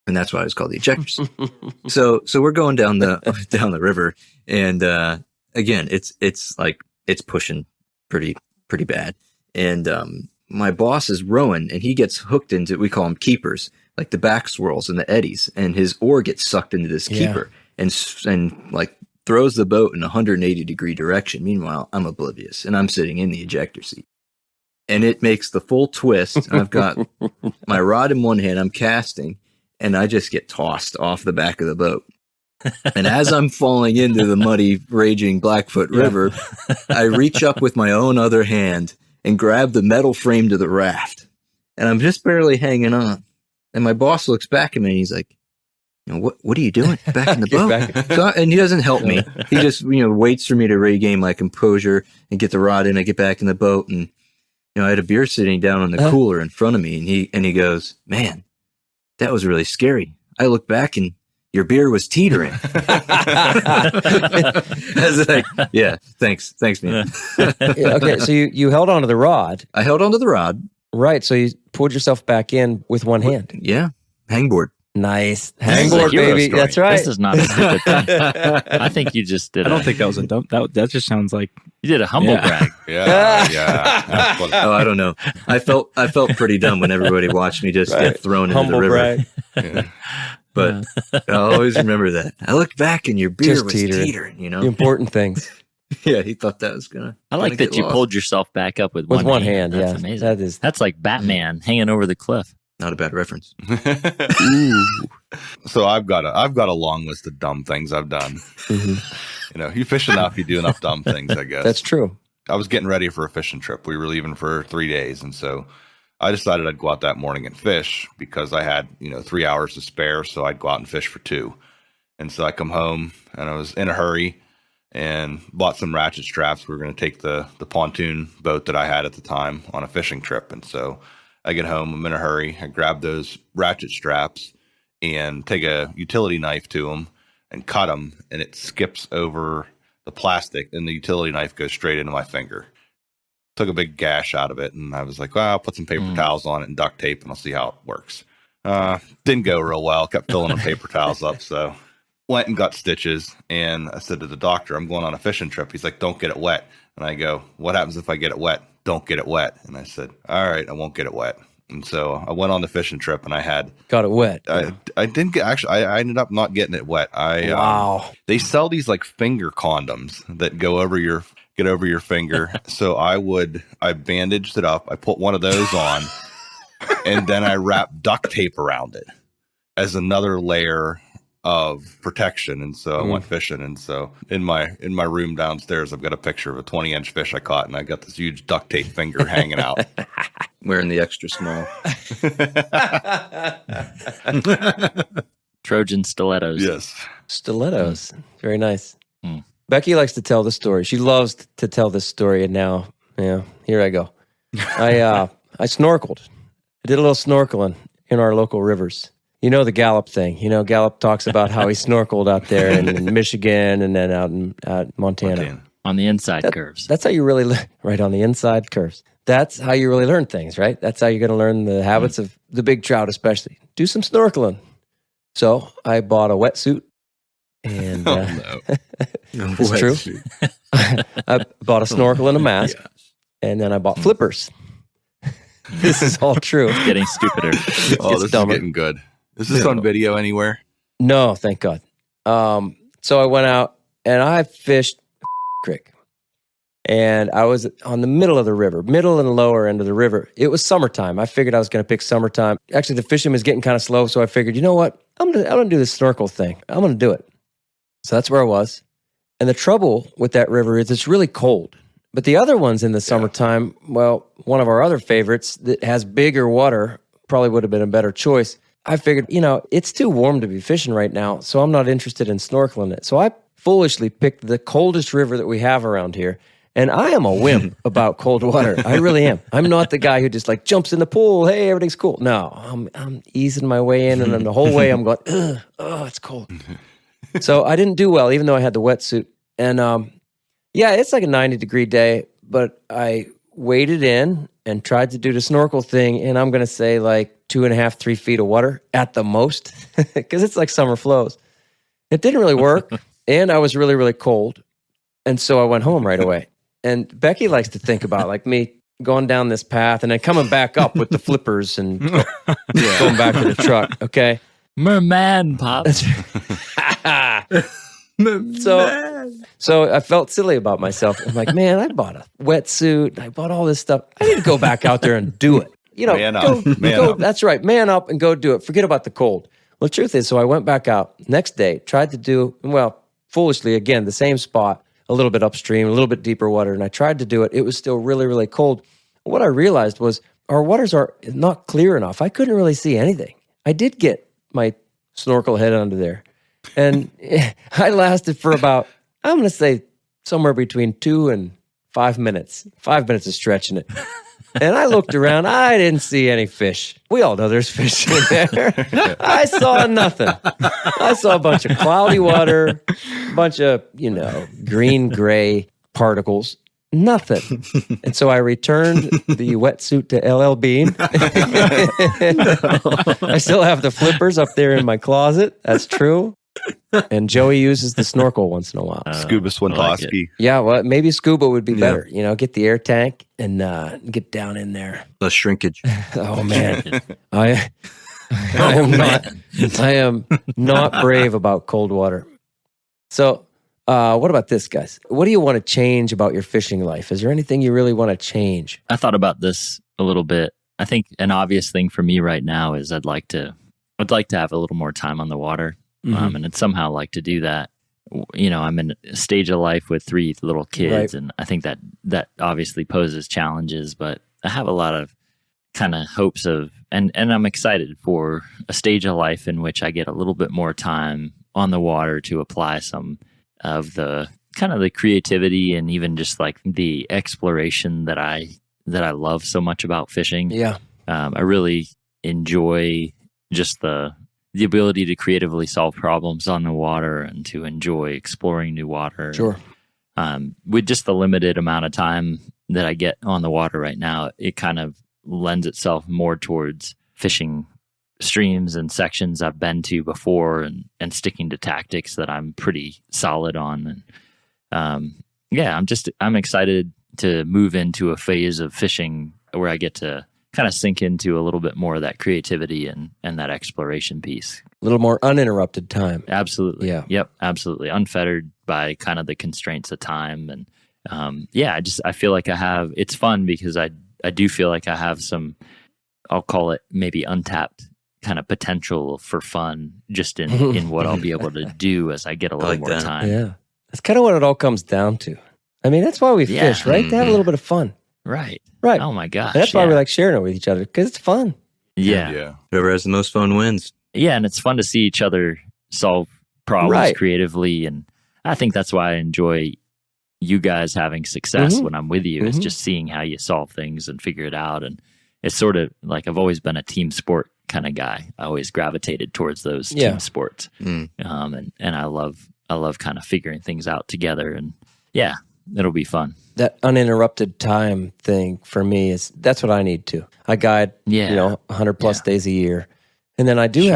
B: And that's why it was called the ejector seat. So we're going down the river, and again, it's pushing pretty bad. And my boss is rowing, and he gets hooked into, we call them keepers, like the back swirls and the eddies, and his oar gets sucked into this keeper and like throws the boat in a 180-degree direction. Meanwhile, I'm oblivious, and I'm sitting in the ejector seat. And it makes the full twist. I've got my rod in one hand, I'm casting, and I just get tossed off the back of the boat. And as I'm falling into the muddy, raging Blackfoot River, I reach up with my own other hand and grab the metal frame to the raft. And I'm just barely hanging on. And my boss looks back at me, and he's like, what are you doing back in the boat? And he doesn't help me. He just, waits for me to regain my composure and get the rod in. I get back in the boat, and, I had a beer sitting down on the cooler in front of me, and he goes, "Man, that was really scary. I look back, and your beer was teetering." I was like, yeah, thanks, man.
A: Okay, so you held onto the rod.
B: I held onto the rod.
A: Right, so you pulled yourself back in with one hand.
B: Yeah, hangboard.
A: Nice. Hangboard, baby.
E: Story.
A: That's right.
E: This is not a stupid thing. I think you just did.
D: I don't think that was a dumb. That just sounds like
E: you did a humble brag.
C: Yeah.
B: Oh, I don't know. I felt pretty dumb when everybody watched me just get thrown
A: humble
B: into the river.
A: Brag.
B: But I always remember that. I looked back and your beer just was teetering.
A: The important things.
B: Yeah, he thought that was gonna.
E: I like that you pulled yourself back up with one hand.
A: That's amazing.
E: That's like Batman hanging over the cliff.
B: Not a bad reference.
C: So I've got a long list of dumb things I've done.
A: Mm-hmm.
C: You fish enough, you do enough dumb things, I guess.
A: That's true.
C: I was getting ready for a fishing trip. We were leaving for 3 days, and so I decided I'd go out that morning and fish because I had 3 hours to spare. So I'd go out and fish for 2. And so I come home, and I was in a hurry, and bought some ratchet straps. We were going to take the pontoon boat that I had at the time on a fishing trip. And so I get home, I'm in a hurry. I grab those ratchet straps and take a utility knife to them and cut them, and it skips over the plastic, and the utility knife goes straight into my finger. Took a big gash out of it, and I was like, well, I'll put some paper towels on it and duct tape, and I'll see how it works. Didn't go real well. Kept filling the paper towels up, so went and got stitches. And I said to the doctor, I'm going on a fishing trip. He's like, don't get it wet. And I go, what happens if I get it wet? Don't get it wet. And I said, all right, I won't get it wet. And so I went on the fishing trip, and I
A: got it wet.
C: I didn't get, actually, I ended up not getting it wet.
A: Wow.
C: They sell these like finger condoms that get over your finger. So I bandaged it up. I put one of those on, and then I wrapped duct tape around it as another layer of protection. And so I went fishing. And so in my room downstairs, I've got a picture of a 20-inch fish I caught, and I got this huge duct tape finger hanging out.
B: Wearing the extra small
E: Trojan stilettos.
C: Yes.
A: Stilettos. Very nice. Becky likes to tell the story. She loves to tell this story. And now, here I go. I snorkeled. I did a little snorkeling in our local rivers. You know the Gallup thing. You know, Gallup talks about how he snorkeled out there in Michigan and then out in Montana.
E: On the inside curves.
A: That's how you really learn, right, on the inside curves. That's how you really learn things, right? That's how you're going to learn the habits of the big trout especially. Do some snorkeling. So I bought a wetsuit. And it's true. I bought a snorkel and a mask. And then I bought flippers. This is all true.
E: It's getting stupider.
C: This is getting good. Is this on video anywhere?
A: No, thank God. So I went out and I fished creek. And I was on the middle of the river, middle and lower end of the river. It was summertime. I figured I was going to pick summertime. Actually, the fishing was getting kind of slow, so I figured, you know what? I'm gonna do this snorkel thing. I'm going to do it. So that's where I was. And the trouble with that river is it's really cold. But the other ones in the summertime, well, one of our other favorites that has bigger water probably would have been a better choice. I figured, it's too warm to be fishing right now, so I'm not interested in snorkeling it. So I foolishly picked the coldest river that we have around here. And I am a wimp about cold water. I really am. I'm not the guy who just like jumps in the pool. Hey, everything's cool. No, I'm easing my way in, and then the whole way I'm going, it's cold. So I didn't do well, even though I had the wetsuit. And it's like a 90-degree day, but I waded in and tried to do the snorkel thing, and I'm going to say like 2.5, 3 feet of water at the most, because it's like summer flows. It didn't really work, and I was really, really cold. And so I went home right away. And Becky likes to think about like me going down this path and then coming back up with the flippers and going back to the truck. Okay.
E: Merman, Pop.
A: So I felt silly about myself. I'm like, man, I bought a wetsuit. I bought all this stuff. I need to go back out there and do it.
C: Man up.
A: That's right. Man up and go do it. Forget about the cold. Well, the truth is, so I went back out next day, tried to do, foolishly, again, the same spot, a little bit upstream, a little bit deeper water, and I tried to do it. It was still really, really cold. What I realized was our waters are not clear enough. I couldn't really see anything. I did get my snorkel head under there, and I lasted for about, I'm going to say, somewhere between 2 and 5 minutes. 5 minutes is stretching it. And I looked around. I didn't see any fish. We all know there's fish in there. I saw nothing. I saw a bunch of cloudy water, a bunch of, green, gray particles. Nothing. And so I returned the wetsuit to LL Bean. I still have the flippers up there in my closet. That's true. And Joey uses the snorkel once in a while.
C: Scuba Swintoski.
A: Yeah, well, maybe scuba would be better. Get the air tank and get down in there.
B: The shrinkage.
A: Oh man, I am not brave about cold water. So, what about this, guys? What do you want to change about your fishing life? Is there anything you really want to change?
E: I thought about this a little bit. I think an obvious thing for me right now is I'd like to have a little more time on the water. And I'd somehow like to do that. I'm in a stage of life with 3 little kids, right. And I think that obviously poses challenges, but I have a lot of kind of hopes of, and I'm excited for a stage of life in which I get a little bit more time on the water to apply some of the kind of the creativity and even just like the exploration that I love so much about fishing.
A: Yeah.
E: I really enjoy just the ability to creatively solve problems on the water and to enjoy exploring new water.
A: Sure.
E: With just the limited amount of time that I get on the water right now, it kind of lends itself more towards fishing streams and sections I've been to before and sticking to tactics that I'm pretty solid on. And I'm excited to move into a phase of fishing where I get to kind of sink into a little bit more of that creativity and that exploration piece.
A: A little more uninterrupted time.
E: Absolutely.
A: Yeah.
E: Yep. Absolutely. Unfettered by kind of the constraints of time. And I feel like it's fun because I do feel like I have some, I'll call it maybe untapped kind of potential for fun just in what I'll be able to do as I get a little more time.
A: Yeah. That's kind of what it all comes down to. I mean, that's why we fish, right?
B: Mm-hmm.
A: To have a little bit of fun.
E: Right.
A: Right.
E: Oh my gosh.
A: And that's why we like sharing it with each other, because it's fun.
E: Yeah.
B: Whoever has the most fun wins.
E: Yeah. And it's fun to see each other solve problems
A: Right.
E: creatively. And I think that's why I enjoy you guys having success when I'm with you, is just seeing how you solve things and figure it out. And it's sort of like, I've always been a team sport kind of guy. I always gravitated towards those team sports. And I love kind of figuring things out together. And yeah, it'll be fun.
A: That uninterrupted time thing for me that's what I need too. I guide, 100 plus days a year. And then I do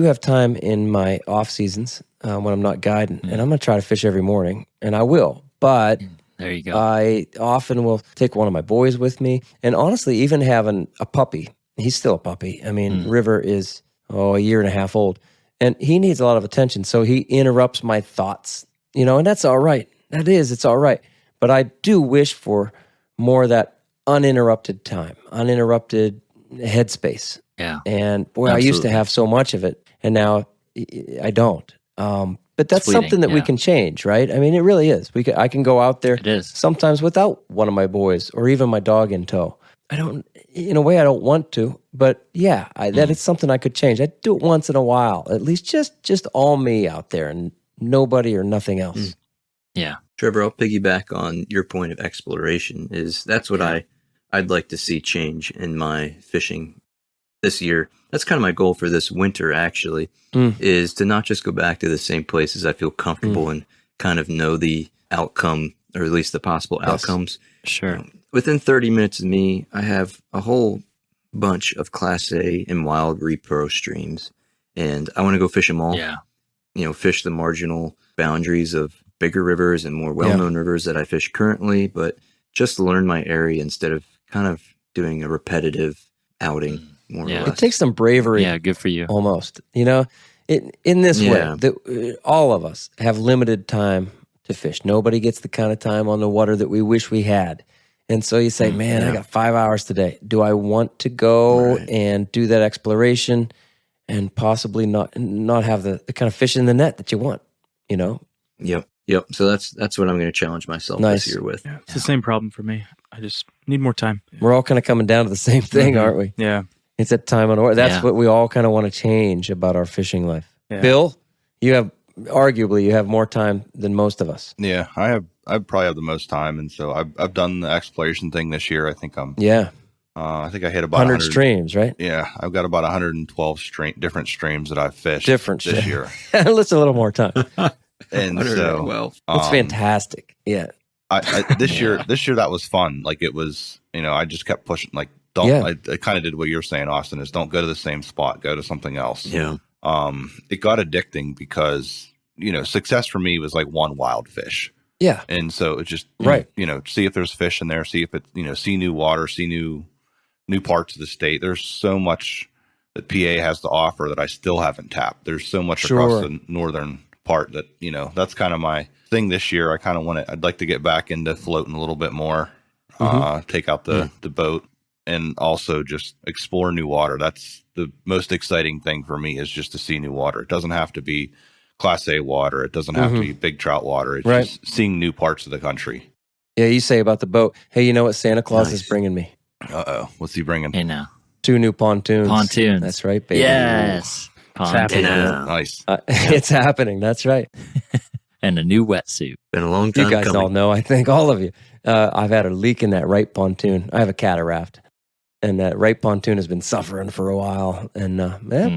A: have time in my off seasons when I'm not guiding, and I'm going to try to fish every morning, and I will. But
E: there you go.
A: I often will take one of my boys with me, and honestly, even having a puppy, he's still a puppy. I mean, River is a year and a half old, and he needs a lot of attention. So he interrupts my thoughts, and that's all right. It's all right. But I do wish for more of that uninterrupted time, uninterrupted headspace.
E: Yeah.
A: And boy, I used to have so much of it, and now I don't. But that's
E: fleeting,
A: something that we can change, right? I mean, it really is. I can go out there
E: It is.
A: sometimes without one of my boys or even my dog in tow. In a way, I don't want to, but yeah, that is something I could change. I'd do it once in a while, at least just all me out there and nobody or nothing else.
E: Yeah.
B: Trevor, I'll piggyback on your point of exploration. That's what I'd like to see change in my fishing this year. That's kind of my goal for this winter, actually, is to not just go back to the same places I feel comfortable and kind of know the outcome, or at least the possible outcomes.
E: Sure.
B: Within 30 minutes of me, I have a whole bunch of Class A and wild repro streams, and I want to go fish them all.
E: Yeah.
B: Fish the marginal boundaries of bigger rivers and more well-known rivers that I fish currently, but just learn my area instead of kind of doing a repetitive outing, more or less.
A: It takes some bravery.
E: Yeah, good for you.
A: Almost. In this way, all of us have limited time to fish. Nobody gets the kind of time on the water that we wish we had. And so you say, man, I got 5 hours today. Do I want to go and do that exploration and possibly not have the kind of fish in the net that you want,
B: Yep. So that's what I'm going to challenge myself this year with.
D: Yeah, it's the same problem for me. I just need more time.
A: We're all kind of coming down to the same thing, aren't we?
D: Yeah.
A: It's that time on water. That's what we all kind of want to change about our fishing life. Yeah. Bill, you have more time than most of us.
C: Yeah, I probably have the most time, and so I've done the exploration thing this year. I think I think I hit about
A: 100 streams, right?
C: Yeah, I've got about 112 different streams that I've fished this year.
A: Let's a little more time.
C: And so
A: it's fantastic. Yeah.
C: This year that was fun. Like it was, I just kept pushing. Like I kind of did what you're saying, Austin. Is don't go to the same spot. Go to something else.
B: Yeah.
C: It got addicting because success for me was like one wild fish.
A: Yeah.
C: And so it just see if there's fish in there. See if it see new water. See new parts of the state. There's so much that PA has to offer that I still haven't tapped. There's so much across the northern part that that's kind of my thing this year. I kind of I'd like to get back into floating a little bit more, take out the boat, and also just explore new water. That's the most exciting thing for me, is just to see new water. It doesn't have to be Class A water. It doesn't have to be big trout water. It's just seeing new parts of the country. Yeah,
A: you say about the boat. Hey, you know what Santa Claus is bringing me?
C: What's he bringing?
E: Hey, now
A: 2 new pontoons.
E: That's
A: right, baby.
E: Yes.
C: Nice.
A: It's happening. That's right.
E: and a new wetsuit.
B: Been a long time
A: You guys
B: coming.
A: all know, I think, all of you. I've had a leak in that right pontoon. I have a cataract, and that right pontoon has been suffering for a while. And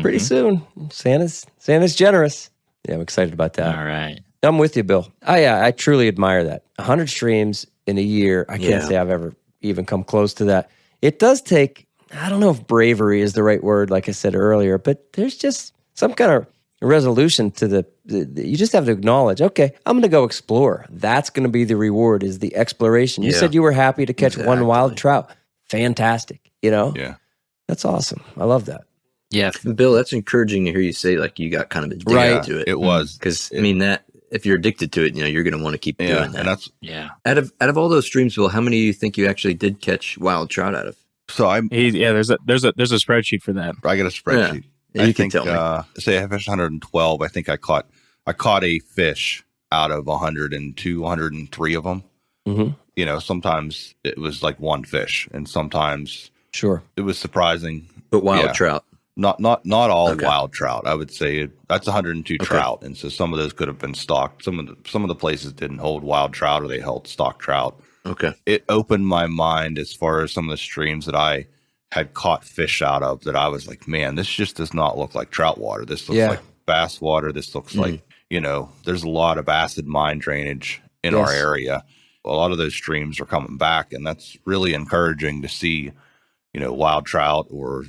A: pretty soon, Santa's generous. Yeah, I'm excited about that.
E: All right.
A: I'm with you, Bill. I truly admire that. 100 streams in a year. I can't say I've ever even come close to that. It does take, I don't know if bravery is the right word, like I said earlier, but there's just some kind of resolution to you just have to acknowledge, okay, I'm going to go explore. That's going to be the reward, is the exploration. You said you were happy to catch one wild trout. Fantastic.
C: Yeah.
A: That's awesome. I love that.
E: Yeah.
B: Bill, that's encouraging to hear you say like you got kind of addicted to it.
C: It was.
B: Because, I mean, that if you're addicted to it, you're going to want to keep doing that.
C: And that's,
B: Out of all those streams, Bill, how many do you think you actually did catch wild trout out of?
C: so
D: There's a spreadsheet for that.
C: I got a spreadsheet.
B: Yeah, you can tell me.
C: Say I fished 112. I think I caught a fish out of 102, 103 of them.
A: Mm-hmm.
C: Sometimes it was like one fish, and sometimes it was surprising.
B: But wild trout.
C: Not all wild trout. I would say that's 102 trout, and so some of those could have been stocked. Some of the places didn't hold wild trout, or they held stock trout.
B: Okay.
C: It opened my mind as far as some of the streams that I had caught fish out of, that I was like, man, this just does not look like trout water. This looks like bass water. This looks like, there's a lot of acid mine drainage in our area. A lot of those streams are coming back, and that's really encouraging to see, wild trout or,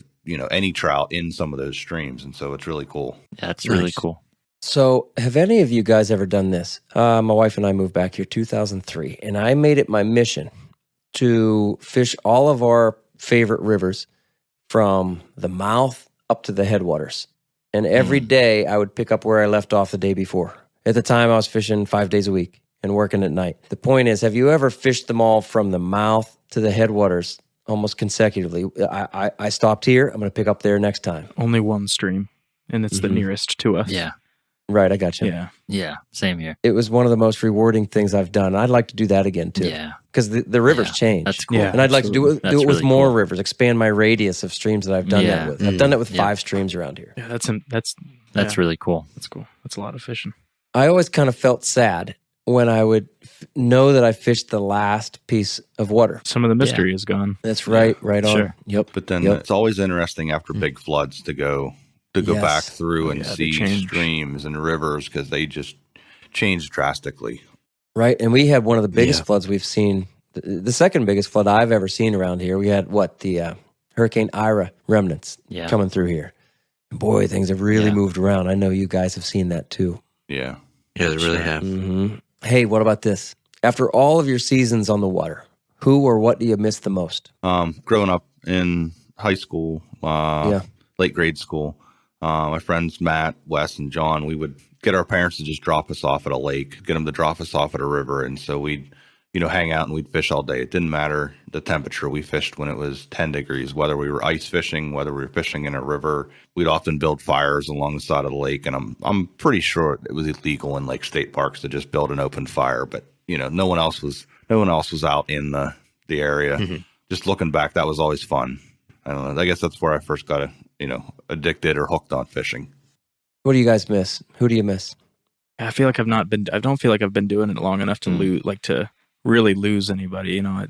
C: any trout in some of those streams. And so it's really cool.
E: That's really cool.
A: So have any of you guys ever done this? My wife and I moved back here 2003, and I made it my mission to fish all of our favorite rivers from the mouth up to the headwaters. And every day I would pick up where I left off the day before. At the time I was fishing 5 days a week and working at night. The point is, have you ever fished them all from the mouth to the headwaters almost consecutively? I stopped here. I'm going to pick up there next time.
D: Only one stream, and it's the nearest to us.
E: Yeah.
A: Right, I got you.
E: Yeah, same here.
A: It was one of the most rewarding things I've done. I'd like to do that again too.
E: Yeah.
A: Because the rivers change.
E: That's cool.
D: Yeah,
A: and I'd like to do it
E: That's
A: with
E: really
A: more
E: cool.
A: rivers, expand my radius of streams that I've done that with. I've done that with 5 streams around here.
D: Yeah,
E: That's really cool.
D: That's cool. That's a lot of fishing.
A: I always kind of felt sad when I would know that I fished the last piece of water.
D: Some of the mystery is gone.
A: That's right on.
D: Sure.
A: Yep.
C: But then it's always interesting after big floods to go back through and see streams and rivers, because they just change drastically.
A: Right. And we had one of the biggest floods we've seen, the second biggest flood I've ever seen around here. We had the Hurricane Ira remnants coming through here. And boy, things have really moved around. I know you guys have seen that too.
C: Yeah.
B: Yeah, they really have.
A: Mm-hmm. Hey, what about this? After all of your seasons on the water, who or what do you miss the most?
C: Growing up in high school, late grade school, my friends Matt, Wes, and John, we would get our parents to just drop us off at a lake, get them to drop us off at a river, and so we'd hang out and we'd fish all day. It didn't matter the temperature. We fished when it was 10 degrees, whether we were ice fishing, whether we were fishing in a river. We'd often build fires along the side of the lake, and I'm pretty sure it was illegal in like state parks to just build an open fire, but no one else was out in the area. Mm-hmm. Just looking back, that was always fun. I don't know. I guess that's where I first got addicted or hooked on fishing.
A: What do you guys miss? Who do you miss?
D: I feel like I don't feel like I've been doing it long enough to to really lose anybody. I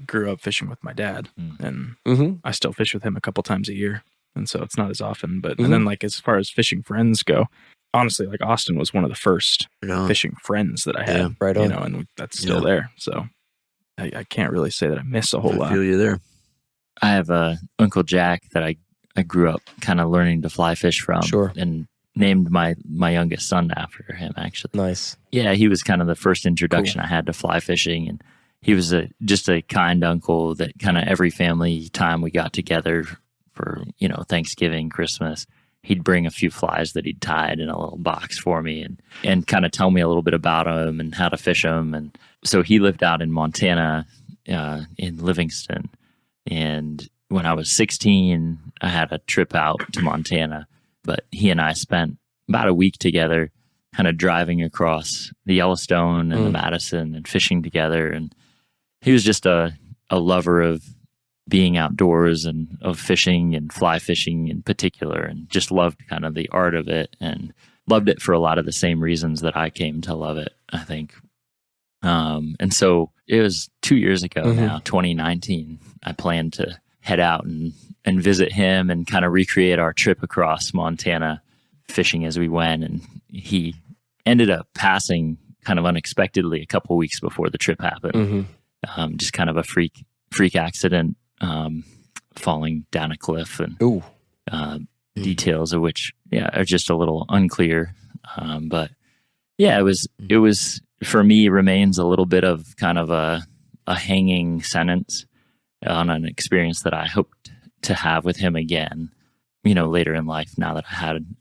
D: grew up fishing with my dad, and I still fish with him a couple times a year, and so it's not as often. But and then as far as fishing friends go, honestly, Austin was one of the first fishing friends that I had.
A: Right on.
D: And that's still there. So I can't really say that I miss a whole lot.
B: I feel you there.
E: I have a Uncle Jack that I grew up kind of learning to fly fish from.
A: Sure.
E: And named my youngest son after him, actually.
A: Nice.
E: Yeah, he was kind of the first introduction I had to fly fishing, and he was just a kind uncle that kind of every family time we got together for Thanksgiving, Christmas, he'd bring a few flies that he'd tied in a little box for me and kind of tell me a little bit about them and how to fish them. And so he lived out in Montana, in Livingston, and when I was 16, I had a trip out to Montana. But he and I spent about a week together kind of driving across the Yellowstone and the Madison and fishing together. And he was just a lover of being outdoors and of fishing and fly fishing in particular, and just loved kind of the art of it. And loved it for a lot of the same reasons that I came to love it, I think. And so it was 2 years ago now, 2019, I planned to head out and visit him and kind of recreate our trip across Montana fishing as we went. And he ended up passing kind of unexpectedly a couple weeks before the trip happened. Just kind of a freak accident, falling down a cliff, and details of which, are just a little unclear. But yeah, it was for me, remains a little bit of kind of a hanging sentence on an experience that I hoped to have with him again, later in life, now that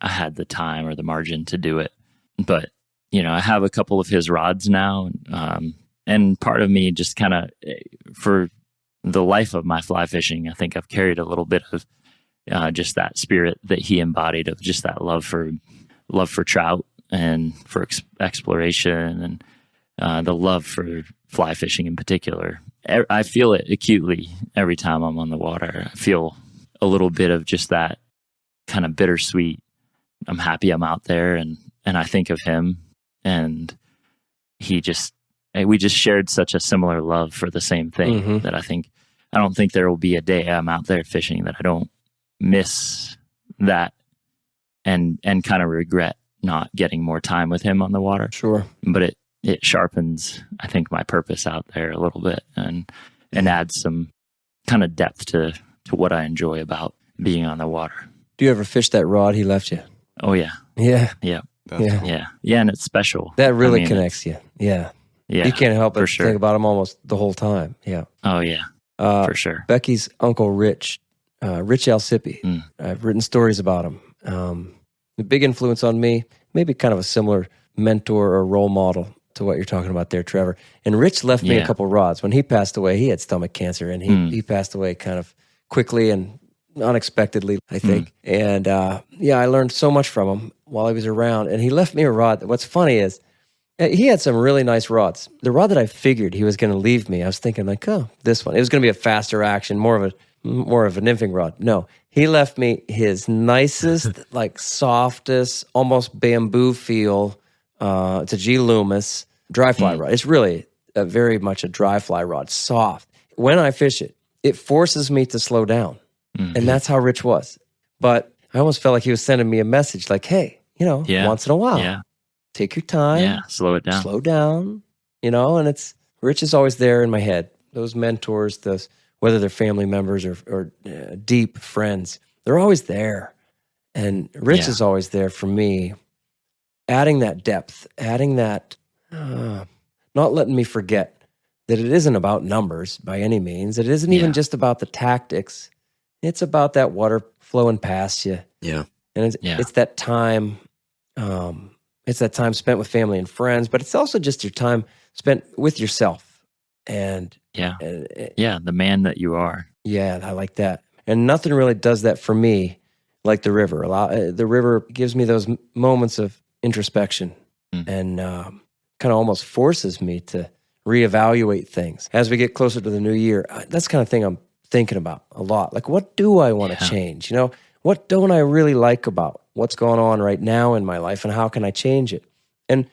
E: I had the time or the margin to do it. But, I have a couple of his rods now. And part of me just kind of, for the life of my fly fishing, I think I've carried a little bit of just that spirit that he embodied, of just that love for trout and for exploration, and the love for fly fishing in particular. I feel it acutely every time I'm on the water. I feel a little bit of just that kind of bittersweet. I'm happy I'm out there, and I think of him, and we just shared such a similar love for the same thing that I don't think there will be a day I'm out there fishing that I don't miss that and kind of regret not getting more time with him on the water.
A: Sure.
E: But it sharpens, I think, my purpose out there a little bit, and adds some kind of depth to what I enjoy about being on the water.
A: Do you ever fish that rod he left you?
E: Oh yeah.
A: Yeah.
E: Yeah.
A: Yeah.
E: Yeah. And it's special.
A: That really connects you. Yeah.
E: Yeah.
A: You can't help but
E: sure.
A: think about him almost the whole time. Yeah.
E: Oh yeah. For sure.
A: Becky's uncle, Rich Alcipi. I've written stories about him. A big influence on me, maybe kind of a similar mentor or role model to what you're talking about there, Trevor. And Rich left me a couple rods. When he passed away, he had stomach cancer, and he passed away kind of quickly and unexpectedly, I think. And I learned so much from him while he was around. And he left me a rod. What's funny is he had some really nice rods. The rod that I figured he was going to leave me, I was thinking like, oh, this one. It was going to be a faster action, more of a nymphing rod. No, he left me his nicest, like softest, almost bamboo feel. It's a G. Loomis dry fly rod. It's really very much a dry fly rod, soft. When I fish it, it forces me to slow down. And that's how Rich was. But I almost felt like he was sending me a message like, hey, once in a while, take your time.
E: Yeah, slow it down.
A: Slow down, and Rich is always there in my head. Those mentors, whether they're family members or deep friends, they're always there. And Rich is always there for me, adding that depth, adding that, not letting me forget that it isn't about numbers by any means. It isn't even just about the tactics. It's about that water flowing past you. Yeah. And it's that time, it's that time spent with family and friends, but it's also just your time spent with yourself. And the man that you are. Yeah, I like that. And nothing really does that for me like the river. The river gives me those moments of introspection and kind of almost forces me to reevaluate things. As we get closer to the new year, that's the kind of thing I'm thinking about a lot. Like, what do I want to change? What don't I really like about what's going on right now in my life, and how can I change it? And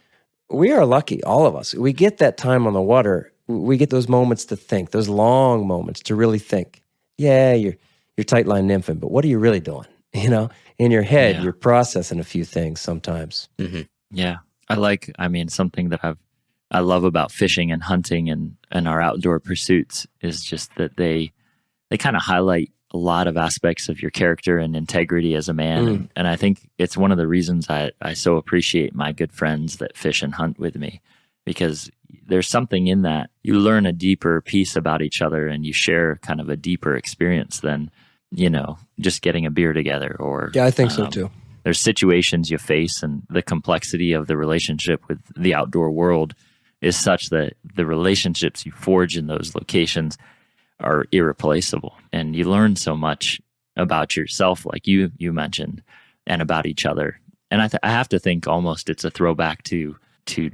A: we are lucky, all of us. We get that time on the water. We get those moments to think, those long moments to really think. Yeah, you're tight line nymphing, but what are you really doing? In your head, you're processing a few things sometimes.
E: Yeah. Something that I love about fishing and hunting and our outdoor pursuits is just that they kind of highlight a lot of aspects of your character and integrity as a man. And I think it's one of the reasons I so appreciate my good friends that fish and hunt with me, because there's something in that. You learn a deeper piece about each other, and you share kind of a deeper experience than, just getting a beer together. Or
A: I think so too.
E: There's situations you face, and the complexity of the relationship with the outdoor world is such that the relationships you forge in those locations are irreplaceable. And you learn so much about yourself, like you mentioned, and about each other. And I have to think almost it's a throwback to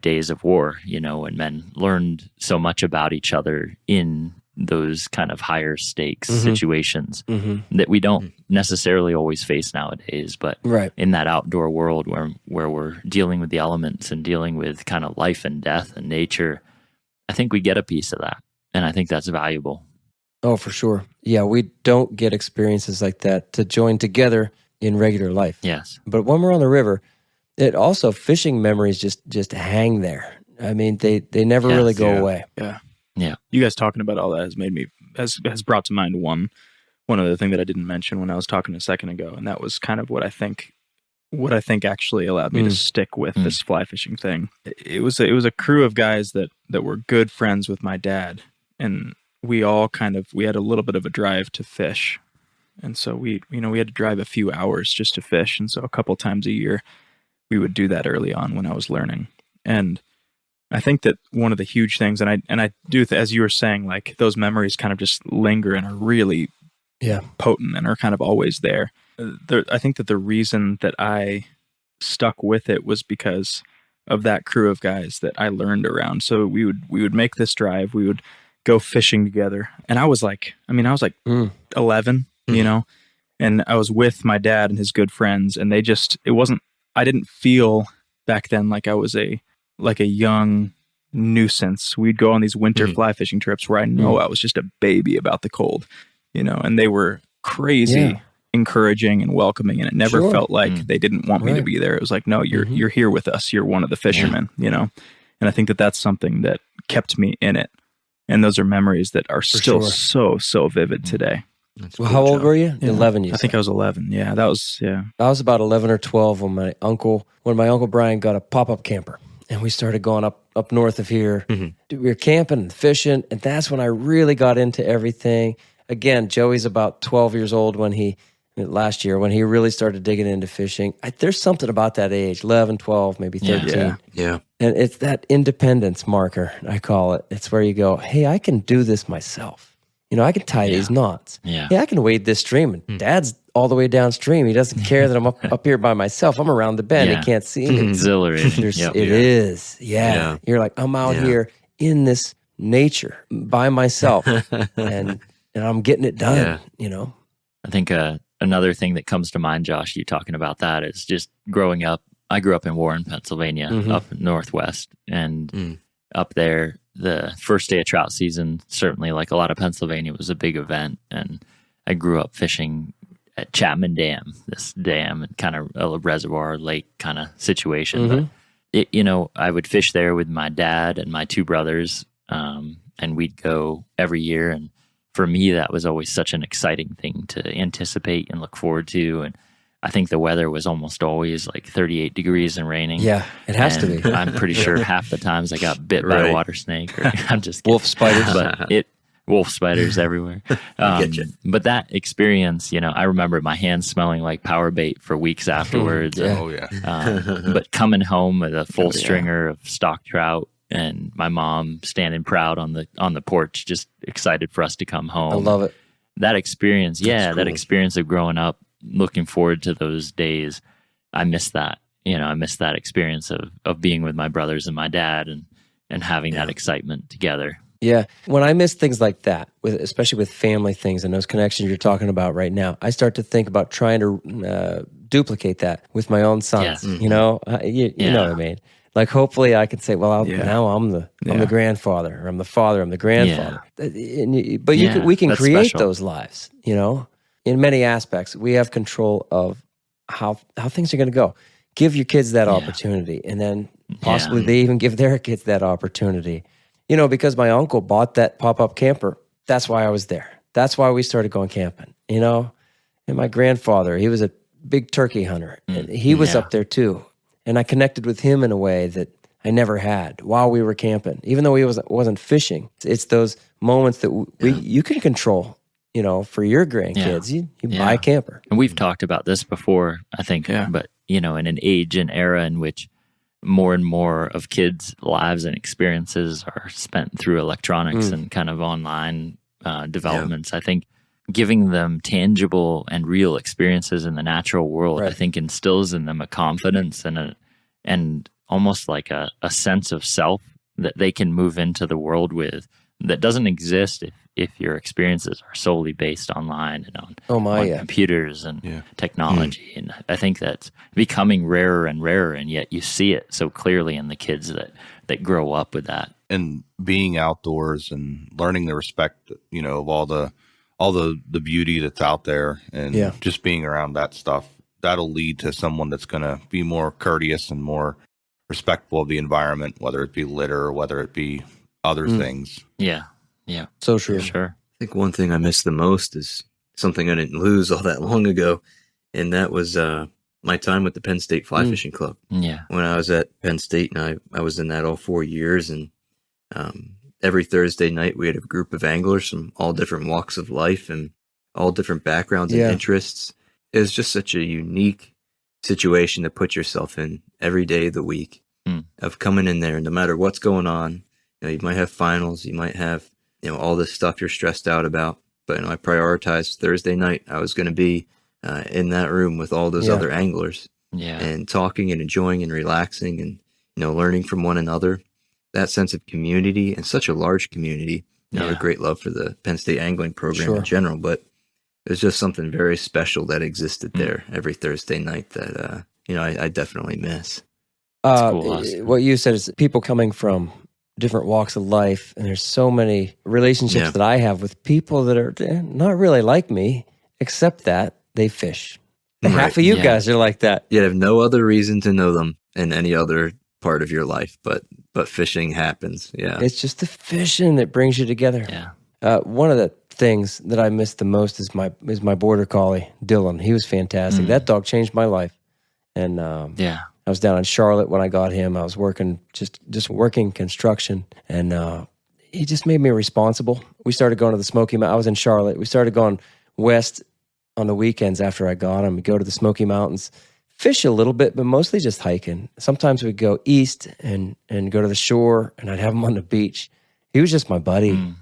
E: days of war, when men learned so much about each other in those kind of higher stakes situations that we don't necessarily always face nowadays. But in that outdoor world where we're dealing with the elements and dealing with kind of life and death and nature, I think we get a piece of that. And I think that's valuable.
A: Oh, for sure. Yeah, we don't get experiences like that to join together in regular life.
E: Yes.
A: But when we're on the river, it also, fishing memories just hang there. I mean, they never really go away.
D: Yeah. You guys talking about all that has made me, has brought to mind one other thing that I didn't mention when I was talking a second ago. And that was kind of what I think actually allowed me to stick with this fly fishing thing. It was a crew of guys that were good friends with my dad. And we all we had a little bit of a drive to fish. And so we had to drive a few hours just to fish. And so a couple times a year, we would do that early on when I was learning. And I think that one of the huge things, and I do, as you were saying, like those memories kind of just linger and are really potent and are kind of always there. I think that the reason that I stuck with it was because of that crew of guys that I learned around. So we would make this drive, we would go fishing together. And I was like 11, and I was with my dad and his good friends, and I didn't feel back then like I was a young nuisance. We'd go on these winter fly fishing trips where I know I was just a baby about the cold, and they were crazy encouraging and welcoming, and it never felt like they didn't want me to be there. It was like, no, you're here with us. You're one of the fishermen, And I think that that's something that kept me in it. And those are memories that are still so vivid today.
A: Well, how old were you? 11, you said.
D: I think I was 11. Yeah, that was,
A: I was about 11 or 12 when my uncle Brian got a pop-up camper. And we started going up north of here. We were camping and fishing, and that's when I really got into everything. Again, Joey's about 12 years old last year when he really started digging into fishing. There's something about that age, 11, 12, maybe 13.
B: Yeah.
A: And it's that independence marker, I call it. It's where you go, hey, I can do this myself. I can tie these knots. Yeah. Hey, I can wade this stream. And Dad's all the way downstream. He doesn't care that I'm up here by myself. I'm around the bend. He can't see me.
E: Exhilarating.
A: It is. Yeah. You're like, I'm out here in this nature by myself, and I'm getting it done,
E: I think another thing that comes to mind, Josh, you talking about that, is just growing up. I grew up in Warren, Pennsylvania, up northwest, and up there, the first day of trout season, certainly like a lot of Pennsylvania, was a big event. And I grew up fishing at Chapman Dam, this dam and kind of a reservoir lake kind of situation. But I would fish there with my dad and my two brothers, and we'd go every year. And for me, that was always such an exciting thing to anticipate and look forward to. And I think the weather was almost always like 38 degrees and raining.
A: Yeah, it has to be.
E: I'm pretty sure half the times I got bit by a water snake. I'm just kidding.
A: Wolf spiders.
E: But wolf spiders everywhere. But that experience, I remember my hands smelling like power bait for weeks afterwards. But coming home with a full stringer of stock trout, and my mom standing proud on the porch, just excited for us to come home.
A: I love it.
E: That experience, that experience of growing up, looking forward to those days. I miss that. I miss that experience of being with my brothers and my dad and having that excitement together.
A: Yeah. When I miss things like that, especially with family things and those connections you're talking about right now, I start to think about trying to duplicate that with my own sons.
E: Yes.
A: You know what I mean? Like, hopefully I could say, well, now I'm the grandfather, or I'm the father, I'm the grandfather. But we can create those lives, in many aspects. We have control of how things are going to go. Give your kids that opportunity, and then possibly they even give their kids that opportunity. Because my uncle bought that pop-up camper, that's why I was there. That's why we started going camping, And my grandfather, he was a big turkey hunter, and he was up there too. And I connected with him in a way that I never had while we were camping, even though he wasn't fishing. It's those moments that you can control, for your grandkids. You buy a camper.
E: And we've talked about this before, I think, but, in an age and era in which more and more of kids' lives and experiences are spent through electronics and kind of online developments, I think giving them tangible and real experiences in the natural world, I think instills in them a confidence and almost like a sense of self that they can move into the world with, that doesn't exist if your experiences are solely based online and on computers and technology. And I think that's becoming rarer and rarer, and yet you see it so clearly in the kids that grow up with that.
C: And being outdoors and learning the respect, of all the beauty that's out there, and just being around that stuff, that'll lead to someone that's going to be more courteous and more respectful of the environment, whether it be litter or whether it be other things.
E: Yeah.
A: So true.
E: For sure.
B: I think one thing I miss the most is something I didn't lose all that long ago, and that was my time with the Penn State Fly Fishing Club.
E: Yeah.
B: When I was at Penn State, and I was in that all 4 years, and every Thursday night we had a group of anglers from all different walks of life and all different backgrounds and interests. It was just such a unique situation to put yourself in every day of the week, of coming in there, no matter what's going on. You might have finals, you might have all this stuff you're stressed out about, but I prioritized Thursday night. I was going to be in that room with all those other anglers, and talking and enjoying and relaxing and learning from one another. That sense of community, and such a large community. I have a great love for the Penn State angling program in general, but there's just something very special that existed there every Thursday night that I definitely miss.
E: Cool.
A: What you said is people coming from different walks of life, and there's so many relationships that I have with people that are not really like me, except that they fish. Half of you guys are like that.
B: You have no other reason to know them in any other part of your life, but fishing happens. Yeah,
A: it's just the fishing that brings you together. One of the things that I miss the most is my border collie Dylan. He was fantastic. That dog changed my life, and I was down in Charlotte when I got him. I was working just working construction, and he just made me responsible. We started going to the Smoky Mountains. I was in Charlotte. We started going west on the weekends after I got him. We go to the Smoky Mountains, fish a little bit, but mostly just hiking. Sometimes we'd go east and go to the shore, and I'd have him on the beach. He was just my buddy.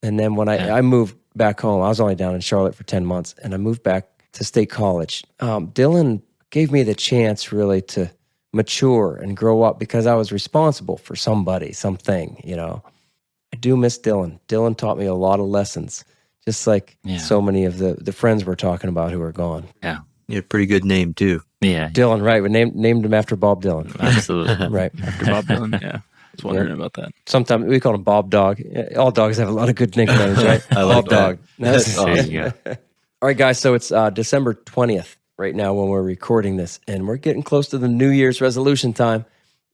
A: And then when I moved back home, I was only down in Charlotte for 10 months, and I moved back to State College. Dylan gave me the chance really to mature and grow up because I was responsible for somebody, something, I do miss Dylan. Dylan taught me a lot of lessons, just like so many of the friends we're talking about who are gone.
E: Yeah.
B: You had a pretty good name too.
E: Yeah.
A: Dylan, right. We named him after Bob Dylan.
E: Absolutely.
A: Right.
D: After Bob Dylan, I was wondering about that.
A: Sometimes we call him Bob Dog. All dogs have a lot of good nicknames, right?
B: I like
A: Bob Dog.
E: That's awesome.
A: All right, guys. So it's December 20th right now when we're recording this, and we're getting close to the New Year's resolution time.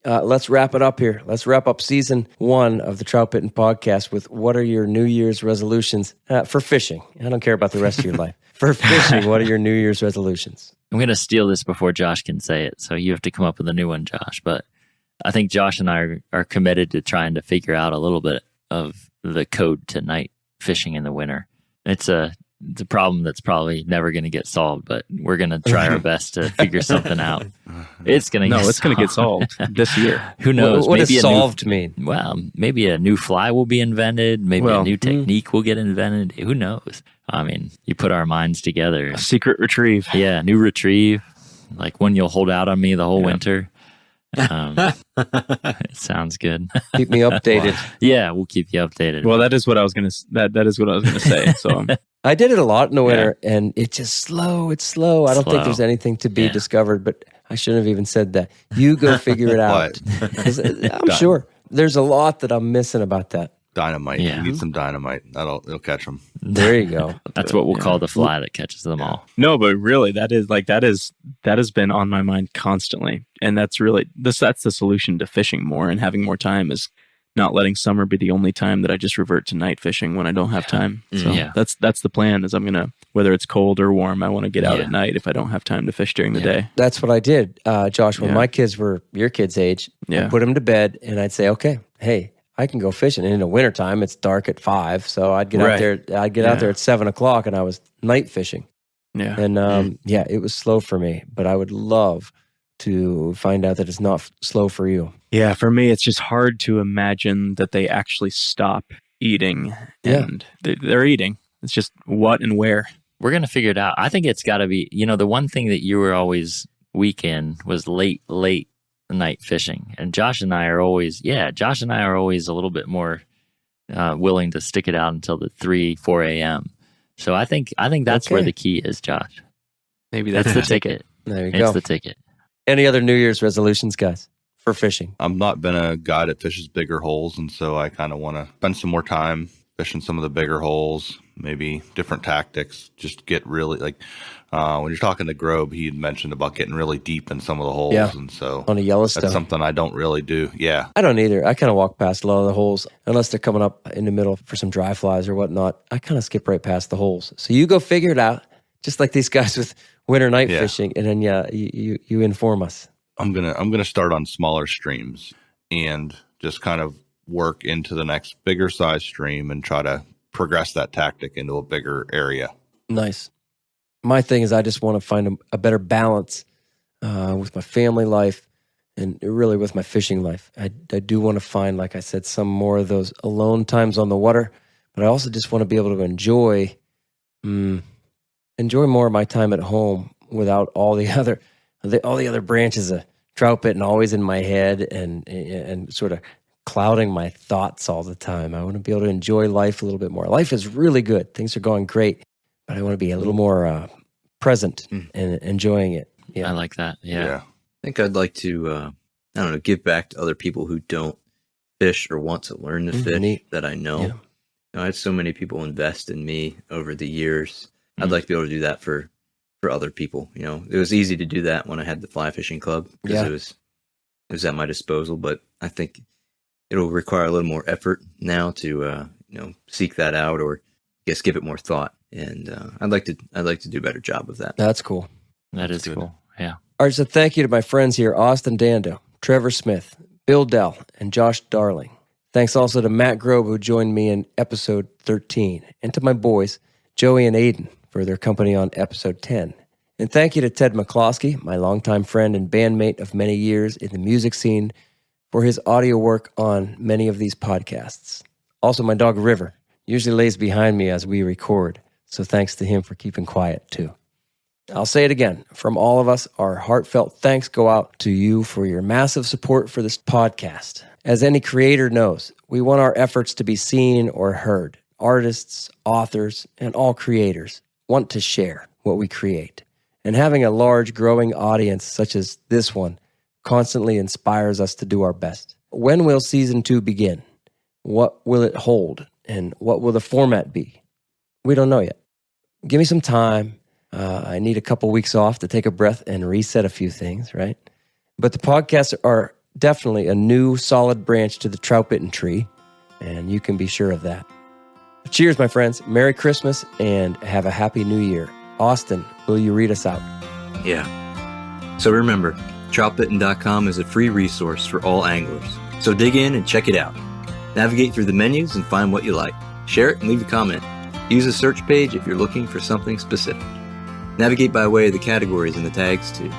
A: Let's wrap it up here. Let's wrap up season 1 of the Troutbitten Podcast with what are your New Year's resolutions for fishing? I don't care about the rest of your life. For fishing, what are your New Year's resolutions?
E: I'm going to steal this before Josh can say it, so you have to come up with a new one, Josh. But I think Josh and I are committed to trying to figure out a little bit of the code to night fishing in the winter. It's a problem that's probably never going to get solved, but we're going to try our best to figure something out. It's going to get solved
D: this year.
E: Who knows?
A: What does solved mean?
E: Well, maybe a new fly will be invented. Maybe a new technique will get invented. Who knows? I mean, you put our minds together.
D: A secret retrieve.
E: Yeah, new retrieve. Like one you'll hold out on me the whole winter. It sounds good.
A: Keep me updated.
E: Yeah, we'll keep you updated.
D: Well, that is what I was gonna. That is what I was gonna say. So
A: I did it a lot in the winter, and it's just slow. It's slow. I don't think there's anything to be discovered, but I shouldn't have even said that. You go figure it out. 'Cause I'm sure there's a lot that I'm missing about that.
C: Dynamite. You need some dynamite. It'll catch them.
A: There you go.
E: That's what we'll call the fly that catches them all.
D: No, but really, that has been on my mind constantly, and that's really that's the solution to fishing more and having more time is not letting summer be the only time that I just revert to night fishing when I don't have time. So that's the plan. Is I'm gonna, whether it's cold or warm, I want to get out at night if I don't have time to fish during the day.
A: That's what I did, Josh. When my kids were your kids' age, I'd put them to bed, and I'd say, okay, hey, I can go fishing. And in the wintertime, it's dark at 5, so I'd get out there. I'd get out there at 7:00, and I was night fishing. Yeah, and it was slow for me, but I would love to find out that it's not slow for you.
D: Yeah, for me, it's just hard to imagine that they actually stop eating, and they're eating. It's just what and where.
E: We're gonna figure it out. I think it's got to be. The one thing that you were always weak in was late night fishing, and Josh and I are always a little bit more willing to stick it out until the 4 a.m. So I think that's where the key is, Josh.
B: Maybe
E: that's the ticket.
A: There you go.
E: It's the ticket.
A: Any other New Year's resolutions, guys, for fishing?
C: I've not been a guy that fishes bigger holes, and so I kind of want to spend some more time fishing some of the bigger holes, maybe different tactics, just get really when you're talking to Grobe, he had mentioned about getting really deep in some of the holes.
A: Yeah.
C: And so
A: On a Yellowstone.
C: that's something I don't really do. Yeah.
A: I don't either. I kind of walk past a lot of the holes, unless they're coming up in the middle for some dry flies or whatnot. I kind of skip right past the holes. So you go figure it out, just like these guys with winter night fishing, and then you inform us.
C: I'm gonna start on smaller streams and just kind of work into the next bigger size stream and try to progress that tactic into a bigger area.
A: Nice. My thing is I just want to find a better balance with my family life and really with my fishing life. I do want to find, like I said, some more of those alone times on the water, but I also just want to be able to enjoy more of my time at home without all the other branches of Troutbitten always in my head and sort of clouding my thoughts all the time. I want to be able to enjoy life a little bit more. Life is really good. Things are going great, but I want to be a little more present and enjoying it. Yeah.
E: I like that. Yeah.
B: I think I'd like to, give back to other people who don't fish or want to learn to fish that I know.
A: Yeah.
B: I had so many people invest in me over the years. I'd like to be able to do that for other people. It was easy to do that when I had the fly fishing club because it was at my disposal, but I think it'll require a little more effort now to, seek that out or I guess give it more thought. And I'd like to do a better job of that.
A: That's cool.
E: That is cool. Yeah.
A: All right, so thank you to my friends here, Austin Dando, Trevor Smith, Bill Dell, and Josh Darling. Thanks also to Matt Grobe, who joined me in episode 13, and to my boys, Joey and Aiden, for their company on episode 10. And thank you to Ted McCloskey, my longtime friend and bandmate of many years in the music scene, for his audio work on many of these podcasts. Also, my dog River usually lays behind me as we record, so thanks to him for keeping quiet too. I'll say it again. From all of us, our heartfelt thanks go out to you for your massive support for this podcast. As any creator knows, we want our efforts to be seen or heard. Artists, authors, and all creators want to share what we create. And having a large, growing audience such as this one constantly inspires us to do our best. When will season 2 begin? What will it hold? And what will the format be? We don't know yet. Give me some time. I need a couple weeks off to take a breath and reset a few things, right? But the podcasts are definitely a new solid branch to the Troutbitten tree, and you can be sure of that. Cheers, my friends. Merry Christmas and have a happy new year. Austin, will you read us out?
B: Yeah. So remember, Troutbitten.com is a free resource for all anglers. So dig in and check it out. Navigate through the menus and find what you like. Share it and leave a comment. Use the search page if you're looking for something specific. Navigate by way of the categories and the tags too.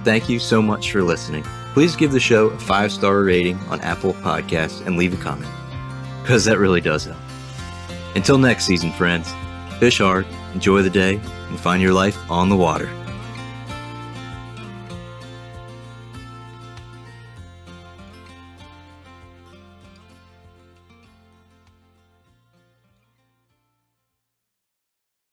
B: Thank you so much for listening. Please give the show a 5-star rating on Apple Podcasts and leave a comment, because that really does help. Until next season, friends, fish hard, enjoy the day, and find your life on the water.